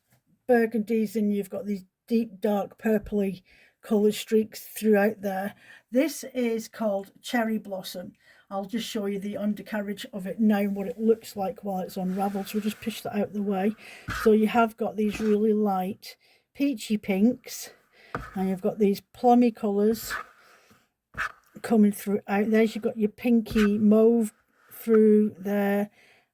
burgundies and you've got these deep dark purpley colour streaks throughout there. This is called Cherry Blossom. I'll just show you the undercarriage of it now and what it looks like while it's unravelled. So we'll just push that out of the way. So you have got these really light peachy pinks, and you've got these plummy colours coming through out there. You've got your pinky mauve through there,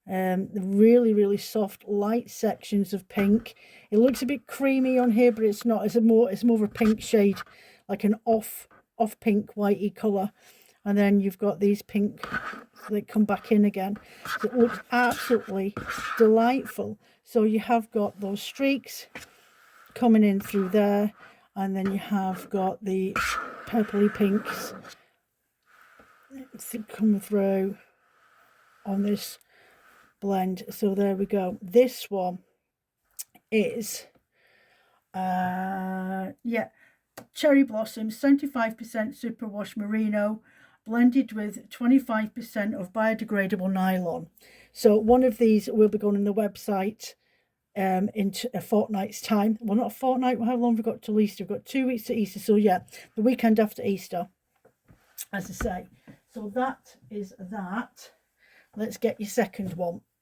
the really soft light sections of pink. It looks a bit creamy on here, but it's not. It's more of a pink shade, like an off pink whitey colour. And then you've got these pink that come back in again. So it looks absolutely delightful. So you have got those streaks coming in through there, and then you have got the purpley pinks coming through on this blend. So there we go. This one is Cherry Blossom, 75% superwash merino, blended with 25% of biodegradable nylon. So one of these will be going on the website into a fortnight's time. Well, not a fortnight. How long have we got till Easter? We've got 2 weeks to Easter. So yeah, the weekend after Easter, as I say. So that is that. Let's get your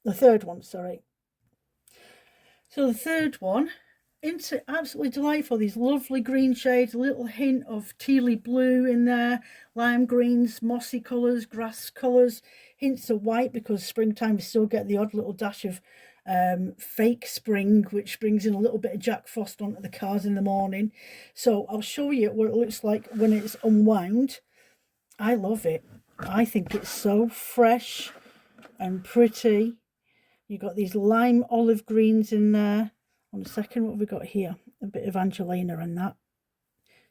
the third one, sorry. So the third one, into absolutely delightful. These lovely green shades, a little hint of tealy blue in there, lime greens, mossy colours, grass colours, hints of white, because springtime we still get the odd little dash of fake spring, which brings in a little bit of Jack Frost onto the cars in the morning. So I'll show you what it looks like when it's unwound. I love it. I think it's so fresh and pretty. You've got these lime olive greens in there. On a second, what have we got here? A bit of Angelina, and that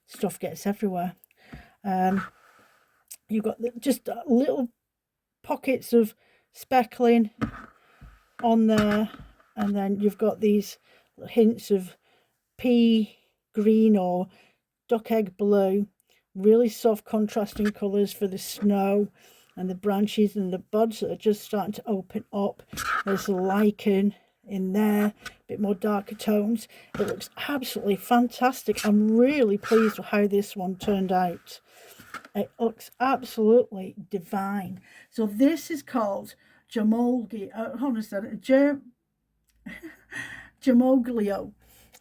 stuff gets everywhere. You've got just little pockets of speckling on there, and then you've got these hints of pea green or duck egg blue, really soft contrasting colours for the snow and the branches and the buds that are just starting to open up. There's lichen in there, a bit more darker tones. It looks absolutely fantastic. I'm really pleased with how this one turned out. It looks absolutely divine. So this is called Hold on a second. Germoglio.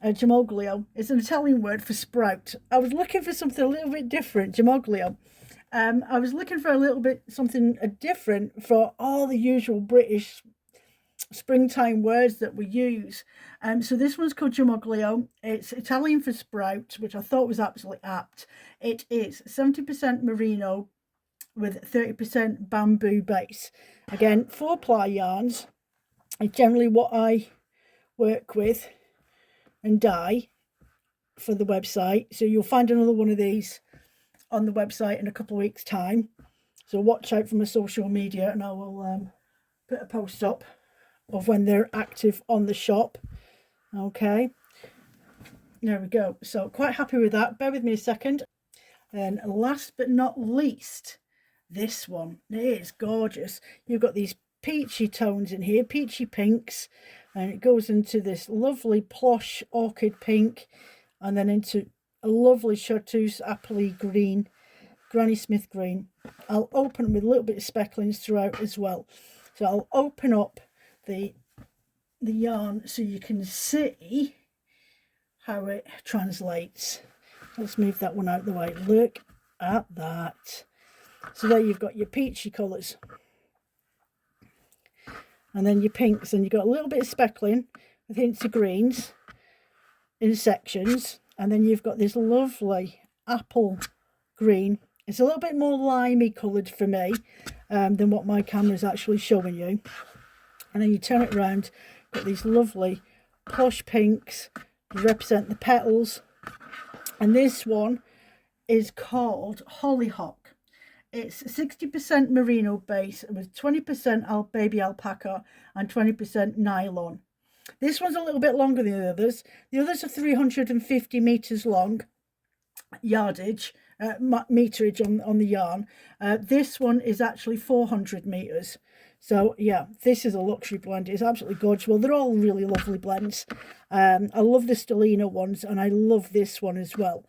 Germoglio is an Italian word for sprout. I was looking for something a little bit different. Germoglio. I was looking for a little bit something different for all the usual British springtime words that we use. So this one's called Germoglio. It's Italian for sprout, which I thought was absolutely apt. It is 70% merino with 30% bamboo base. Again, 4-ply yarns is generally what I work with and dye for the website. So you'll find another one of these on the website in a couple of weeks' time. So watch out for my social media, and I will put a post up of when they're active on the shop. Okay, there we go. So quite happy with that. Bear with me a second. And last but not least, this one. It is gorgeous. You've got these peachy tones in here, peachy pinks, and it goes into this lovely plush orchid pink, and then into a lovely chartreuse appley green, Granny Smith green. I'll open with a little bit of specklings throughout as well. So I'll open up the yarn so you can see how it translates. Let's move that one out of the way. Look at that. So there you've got your peachy colours, and then your pinks, and you've got a little bit of speckling with hints of greens in sections, and then you've got this lovely apple green. It's a little bit more limey coloured for me than what my camera is actually showing you. And then you turn it around, got these lovely plush pinks to represent the petals. And this one is called Hollyhock. It's 60% merino base with 20% baby alpaca and 20% nylon. This one's a little bit longer than the others. The others are 350 meters long yardage, meterage on the yarn. This one is actually 400 meters. So yeah, this is a luxury blend. It's absolutely gorgeous. Well, they're all really lovely blends. I love the Stellina ones, and I love this one as well.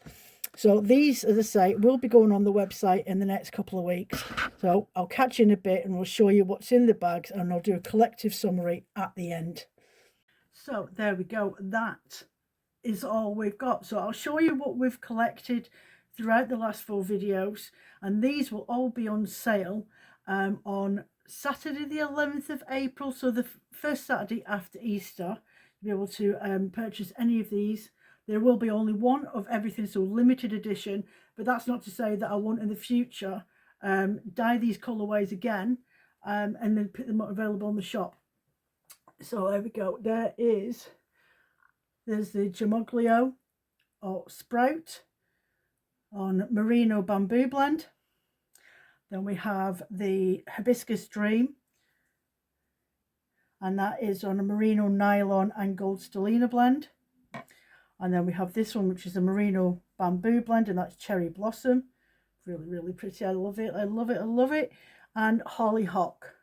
So these, as I say, will be going on the website in the next couple of weeks. So I'll catch you in a bit, and we'll show you what's in the bags, and I'll do a collective summary at the end. So there we go. That is all we've got. So I'll show you what we've collected throughout the last 4 videos, and these will all be on sale on Saturday the 11th of April, so the first Saturday after Easter. You'll be able to purchase any of these. There will be only one of everything, so limited edition, but that's not to say that I won't in the future dye these colourways again and then put them available on the shop. So there we go. There's the Germoglio or Sprout on Merino Bamboo blend. Then we have the Hibiscus Dream, and that is on a Merino Nylon and Gold Stellina blend. And then we have this one, which is a Merino Bamboo blend, and that's Cherry Blossom. Really, really pretty. I love it. I love it. I love it. And Hollyhock.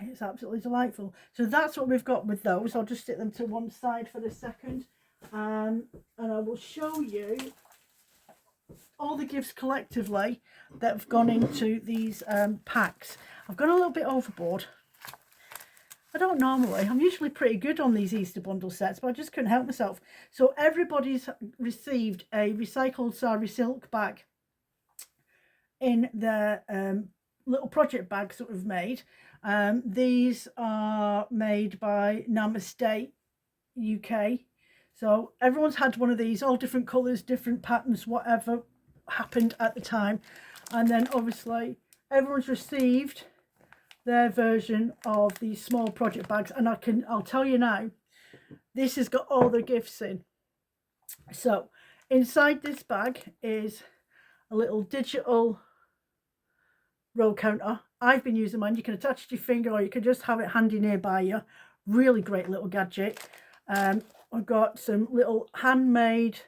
It's absolutely delightful. So that's what we've got with those. I'll just stick them to one side for a second, and I will show you all the gifts collectively that have gone into these packs. I've gone a little bit overboard. I don't normally. I'm usually pretty good on these Easter bundle sets, but I just couldn't help myself. So everybody's received a recycled sari silk bag in their little project bags that we've made. These are made by Namaste UK. So everyone's had one of these, all different colours, different patterns, whatever happened at the time. And then obviously everyone's received their version of these small project bags, and I'll tell you now, this has got all their gifts in. So inside this bag is a little digital roll counter. I've been using mine. You can attach it to your finger, or you can just have it handy nearby you. Really great little gadget. I've got some little handmade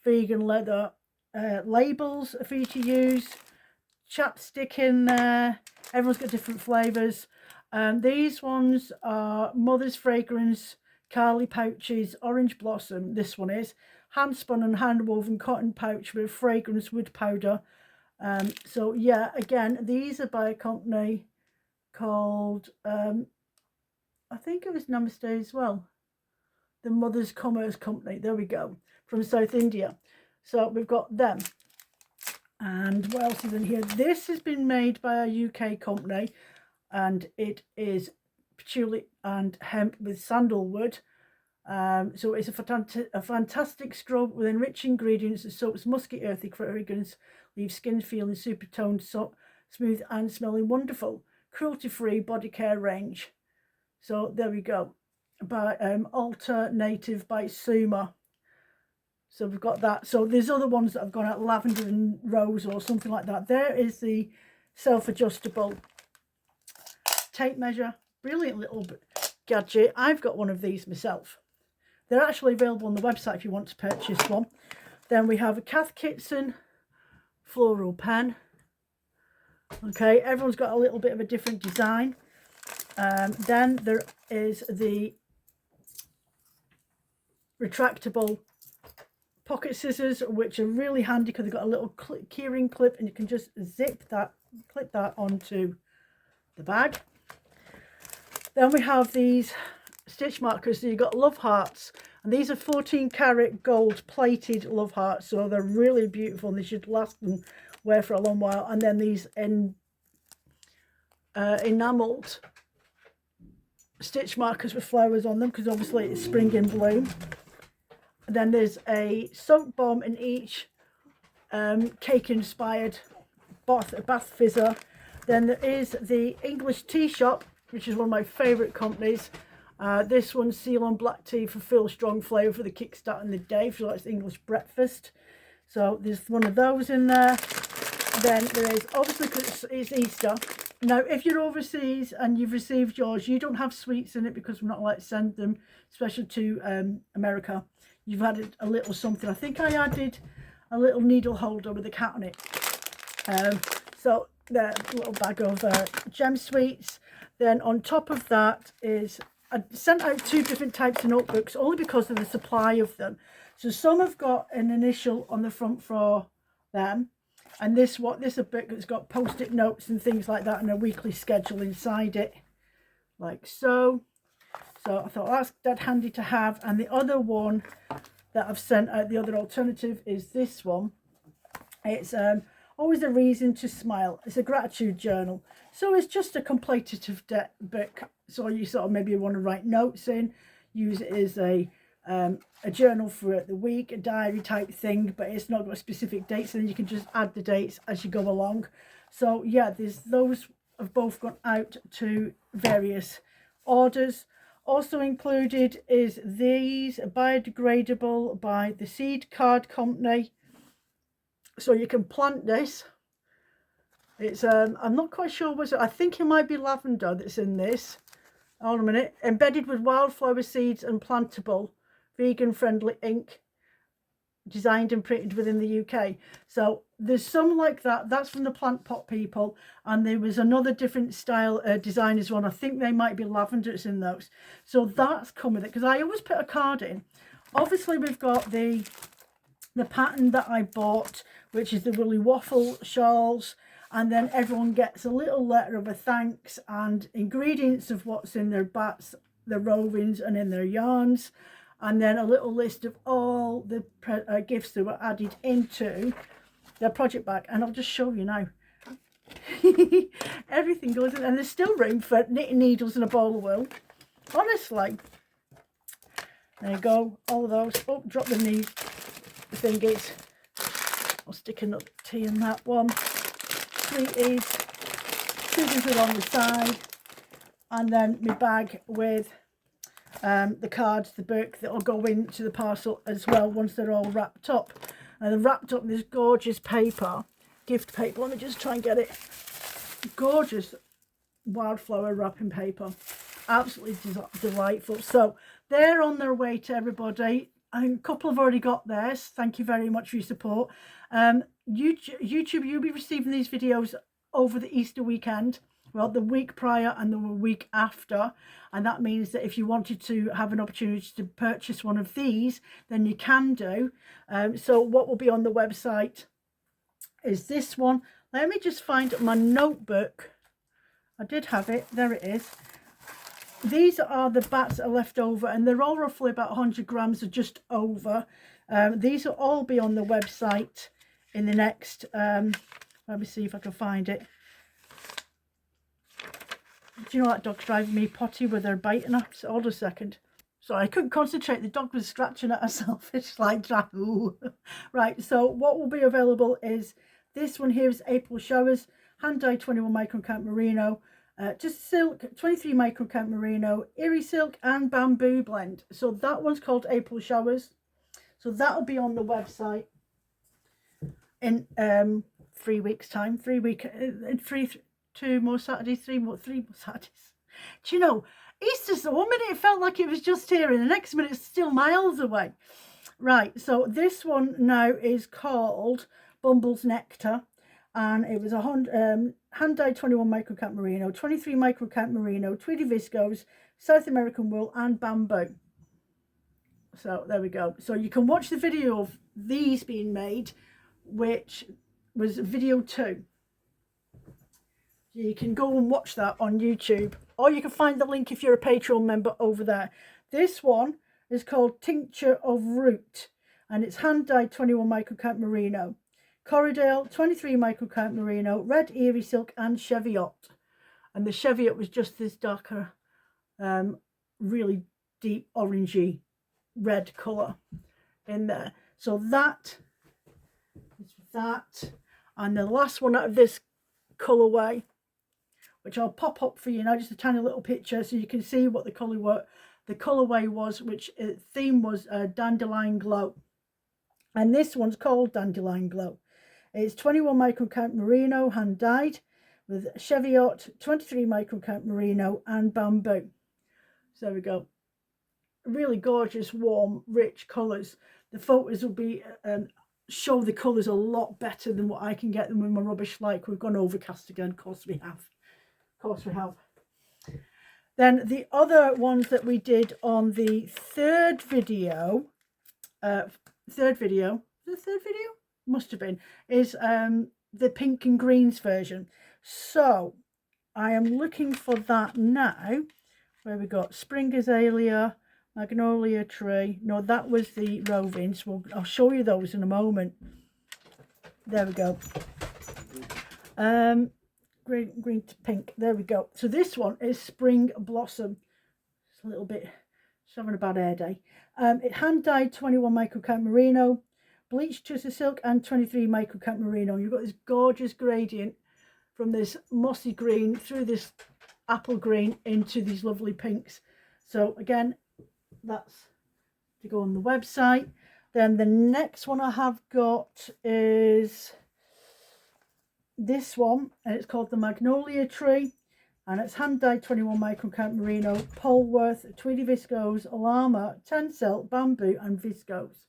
vegan leather labels for you to use. Chapstick in there. Everyone's got different flavours. These ones are Mother's Fragrance, Carly pouches, Orange Blossom. This one is hand spun and hand woven cotton pouch with fragrance wood powder, So yeah, again, these are by a company called I think it was Namaste as well, the Mother's Commerce Company. There we go, from South India. So we've got them. And what else is in here? This has been made by a UK company, and it is patchouli and hemp with sandalwood. So it's a fantastic scrub with enriched ingredients that soaks musky, earthy fragrance, leaves skin feeling super toned, smooth and smelling wonderful. Cruelty-free body care range. So there we go. By Alternative by Suma. So we've got that. So there's other ones that have gone out, lavender and rose or something like that. There is the self-adjustable tape measure. Brilliant little gadget. I've got one of these myself. They're actually available on the website if you want to purchase one. Then we have a Cath Kidston floral pen. Okay, everyone's got a little bit of a different design. Then there is the retractable pocket scissors, which are really handy because they've got a little keyring clip, and you can just clip that onto the bag. Then we have these stitch markers. So you've got love hearts, and these are 14 karat gold plated love hearts, so they're really beautiful and they should last and wear for a long while. And then these enameled stitch markers with flowers on them, because obviously it's spring in bloom. And then there's a soap bomb in each cake inspired bath fizzer. Then there is the English Tea Shop, which is one of my favourite companies. This one's Ceylon black tea for full strong flavour for the kickstart in the day, if you like English breakfast. So there's one of those in there. Then there is, obviously because it's Easter. Now if you're overseas and you've received yours, you don't have sweets in it because we're not allowed to send them, especially to America. You've added a little something. I think I added a little needle holder with a cat on it. So the little bag of gem sweets. Then on top of that is, I sent out 2 different types of notebooks only because of the supply of them. So some have got an initial on the front for them, and this is a book that's got post-it notes and things like that, and a weekly schedule inside it, like so. So I thought that's dead handy to have. And the other one that I've sent out, the other alternative, is this one. It's Always a Reason to Smile. It's a gratitude journal. So it's just a contemplative book. So you sort of maybe want to write notes in, use it as a journal for the week, a diary type thing, but it's not got specific dates, and then you can just add the dates as you go along. So yeah, those have both gone out to various orders. Also included is these, biodegradable by the Seed Card Company. So you can plant this. It's I'm not quite sure what's it. I think it might be lavender that's in this. Hold on a minute. Embedded with wildflower seeds and plantable, vegan friendly ink, designed and printed within the UK. So there's some like that. That's from the Plant Pot people, and there was another different style designers one. I think they might be lavender that's in those. So that's come with it, because I always put a card in. Obviously we've got the pattern that I bought, which is the woolly waffle shawls, and then everyone gets a little letter of a thanks and ingredients of what's in their bats, their rovings, and in their yarns, and then a little list of all the gifts that were added into their project bag. And I'll just show you now. Everything goes in, and there's still room for knitting needles and a bowl of wool. Honestly, there you go, all of those. Oh, drop the knee thingies. I'll stick another tea in that one. Sweeties, scissors along the side, and then my bag with the cards, the book that will go into the parcel as well once they're all wrapped up. And they're wrapped up in this gorgeous paper, gift paper. Let me just try and get it. Gorgeous wildflower wrapping paper, absolutely delightful. So they're on their way to everybody. A couple have already got theirs. Thank you very much for your support. YouTube, you'll be receiving these videos over the Easter weekend, well, the week prior and the week after, and that means that if you wanted to have an opportunity to purchase one of these, then you can do. So what will be on the website is this one. Let me just find my notebook. I did have it. There it is. These are the bats that are left over, and they're all roughly about 100 grams or just over. These will all be on the website in the next, let me see if I can find it. Do you know that dog's driving me potty with her biting her? So hold a second. Sorry, I couldn't concentrate. The dog was scratching at herself. It's like, ooh. Right, so what will be available is this one here is April Showers, hand dyed 21 micron count merino, just silk, 23 micron count merino, Erie silk and bamboo blend. So that one's called April Showers. So that'll be on the website in 3 weeks time. 2 more Saturdays, 3 more Saturdays. Do you know, Easter's, one minute it felt like it was just here and the next minute it's still miles away. Right, so this one now is called Bumble's Nectar, and it was a hand dyed 21 micron count merino, 23 micron count merino, tweedy viscose, South American wool and bamboo. So there we go. So you can watch the video of these being made, which was video 2. You can go and watch that on YouTube, or you can find the link if you're a Patreon member over there. This one is called Tincture of Root, and it's hand dyed 21 micron count merino, Corriedale 23 micron count merino, red Erie silk and Cheviot. And the Cheviot was just this darker, really deep orangey red colour in there. So that is that, and the last one out of this colourway, which I'll pop up for you now, just a tiny little picture so you can see what the colourway was, which theme was Dandelion Glow. And this one's called Dandelion Glow. It's 21 micron count merino, hand dyed, with Cheviot, 23 micron count merino and bamboo. So there we go. Really gorgeous, warm, rich colours. The photos will be show the colours a lot better than what I can get them with my rubbish light. We've gone overcast again, of course we have. Then the other ones that we did on the third video, must have been, is the pink and greens version. So I am looking for that now, where we got spring azalea, magnolia tree. No, that was the rovings. Well, I'll show you those in a moment. There we go. Green to pink. There we go. So this one is Spring Blossom. It's a little bit, it's having a bad hair day. It hand dyed 21 micron count merino, bleached Tussar silk and 23 micron count merino. You've got this gorgeous gradient from this mossy green through this apple green into these lovely pinks. So again, that's to go on the website. Then the next one I have got is this one, and it's called the Magnolia Tree, and it's hand dyed 21 micron count merino, Polworth, tweedy viscose, llama, tencel, bamboo and viscose.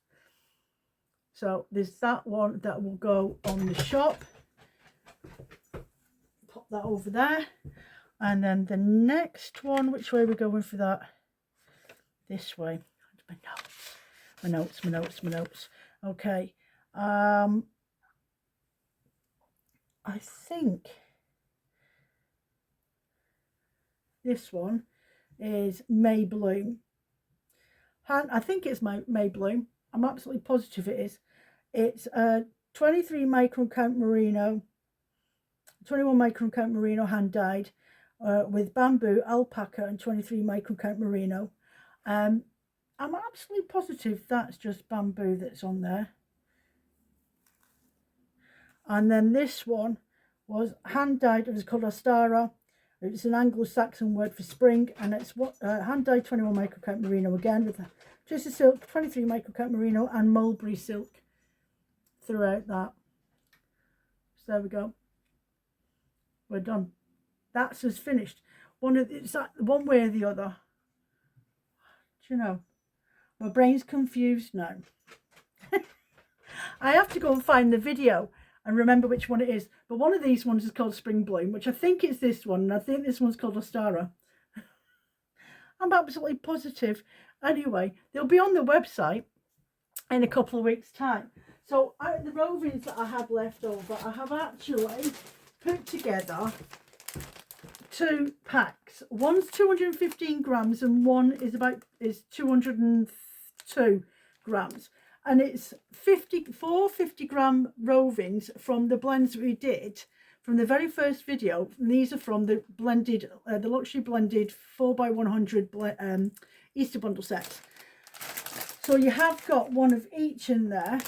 So there's that one that will go on the shop. Pop that over there. And then the next one, which way are we going for that? This way. My notes. Okay. I think this one is May Bloom. I think it's May Bloom. I'm absolutely positive it is. It's 23 micron count merino, 21 micron count merino hand dyed, with bamboo, alpaca and 23 micron count merino. I'm absolutely positive that's just bamboo that's on there. And then this one was hand dyed. It was called Ostara. It's an Anglo-Saxon word for spring, and it's what hand dyed 21 micron count merino again with Tussar silk, 23 micron count merino and mulberry silk throughout that. So there we go. We're done. That's us finished. It's one way or the other. Do you know? My brain's confused now. I have to go and find the video and remember which one it is. But one of these ones is called Spring Bloom, which I think is this one. And I think this one's called Ostara. I'm absolutely positive. Anyway, they'll be on the website in a couple of weeks' time. So out of the rovings that I had left over, I have actually put together 2 packs. One's 215 grams and one is 202 grams. And it's 50 gram rovings from the blends we did from the very first video. And these are from the blended, the luxury blended 4x100 Easter bundle sets. So you have got one of each in there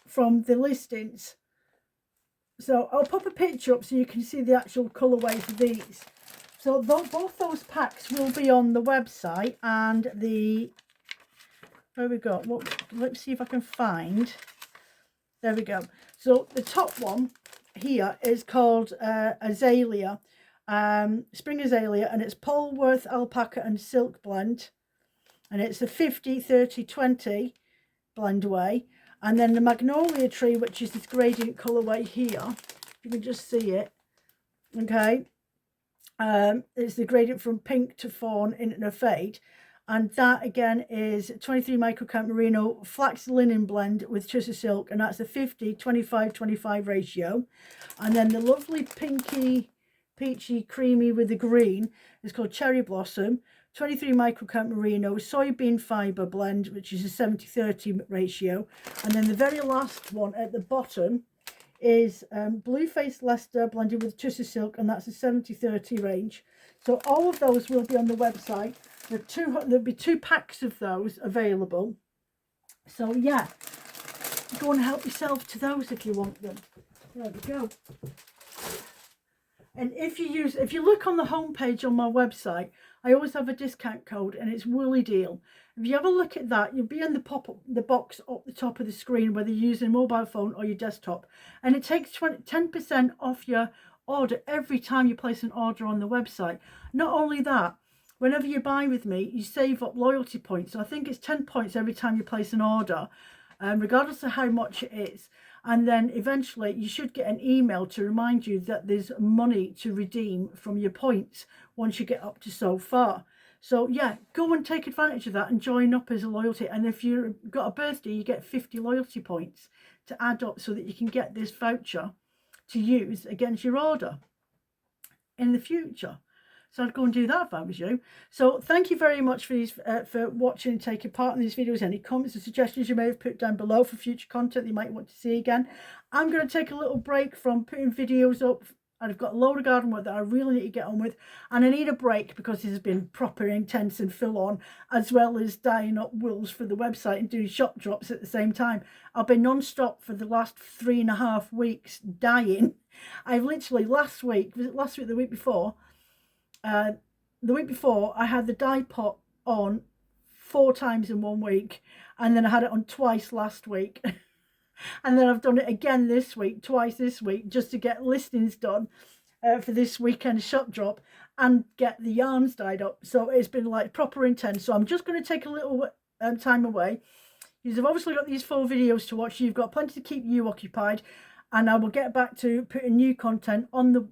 from the listings. So I'll pop a picture up so you can see the actual colourway for these. So both those packs will be on the website, and the, where we go, well, let's see if I can find, there we go. So the top one here is called Azalea, Spring Azalea, and it's Polworth Alpaca and Silk blend, and it's a 50-30-20 blend away. And then the Magnolia Tree, which is this gradient colourway here, you can just see it, okay. It's the gradient from pink to fawn in a fade, and that again is 23 microcount merino flax linen blend with Tussar silk, and that's a 50-25-25 ratio. And then the lovely pinky peachy creamy with the green is called Cherry Blossom, 23 microcount merino soybean fibre blend, which is a 70-30 ratio. And then the very last one at the bottom is Blueface Leicester blended with Tussar silk, and that's a 70-30 range. So all of those will be on the website. There'll be 2 packs of those available. So yeah, go and help yourself to those if you want them. There we go. And if you look on the homepage on my website, I always have a discount code, and it's Woolly Deal. If you have a look at that, you'll be in the box up the top of the screen, whether you're using a mobile phone or your desktop. And it takes 10% off your order every time you place an order on the website. Not only that, whenever you buy with me, you save up loyalty points. So I think it's 10 points every time you place an order, regardless of how much it is. And then eventually you should get an email to remind you that there's money to redeem from your points once you get up to so far. So yeah, go and take advantage of that and join up as a loyalty. And if you've got a birthday, you get 50 loyalty points to add up so that you can get this voucher to use against your order in the future. So I'd go and do that if I was you. So thank you very much for these, for watching and taking part in these videos. Any comments or suggestions you may have put down below for future content that you might want to see again. I'm going to take a little break from putting videos up. I've got a load of garden work that I really need to get on with, and I need a break because it has been proper intense and full on, as well as dyeing up wools for the website and doing shop drops at the same time. I've been non-stop for the last 3.5 weeks dyeing. I've literally last week, was it last week, the week before, I had the dye pot on 4 times in 1 week, and then I had it on twice last week. And then I've done it again this week, twice this week, just to get listings done for this weekend shop drop and get the yarns dyed up. So it's been like proper intense. So I'm just going to take a little time away. You've obviously got these 4 videos to watch. You've got plenty to keep you occupied. And I will get back to putting new content on the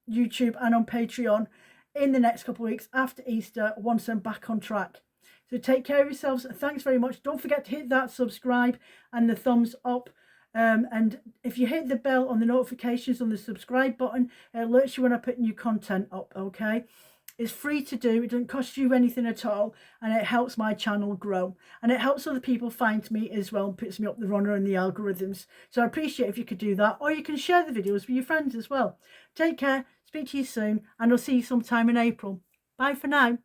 YouTube and on Patreon in the next couple of weeks after Easter, once I'm back on track. So take care of yourselves. Thanks very much. Don't forget to hit that subscribe and the thumbs up. And if you hit the bell on the notifications on the subscribe button, it alerts you when I put new content up, okay? It's free to do. It doesn't cost you anything at all. And it helps my channel grow. And it helps other people find me as well. Puts me up the runner in the algorithms. So I appreciate if you could do that. Or you can share the videos with your friends as well. Take care. Speak to you soon. And I'll see you sometime in April. Bye for now.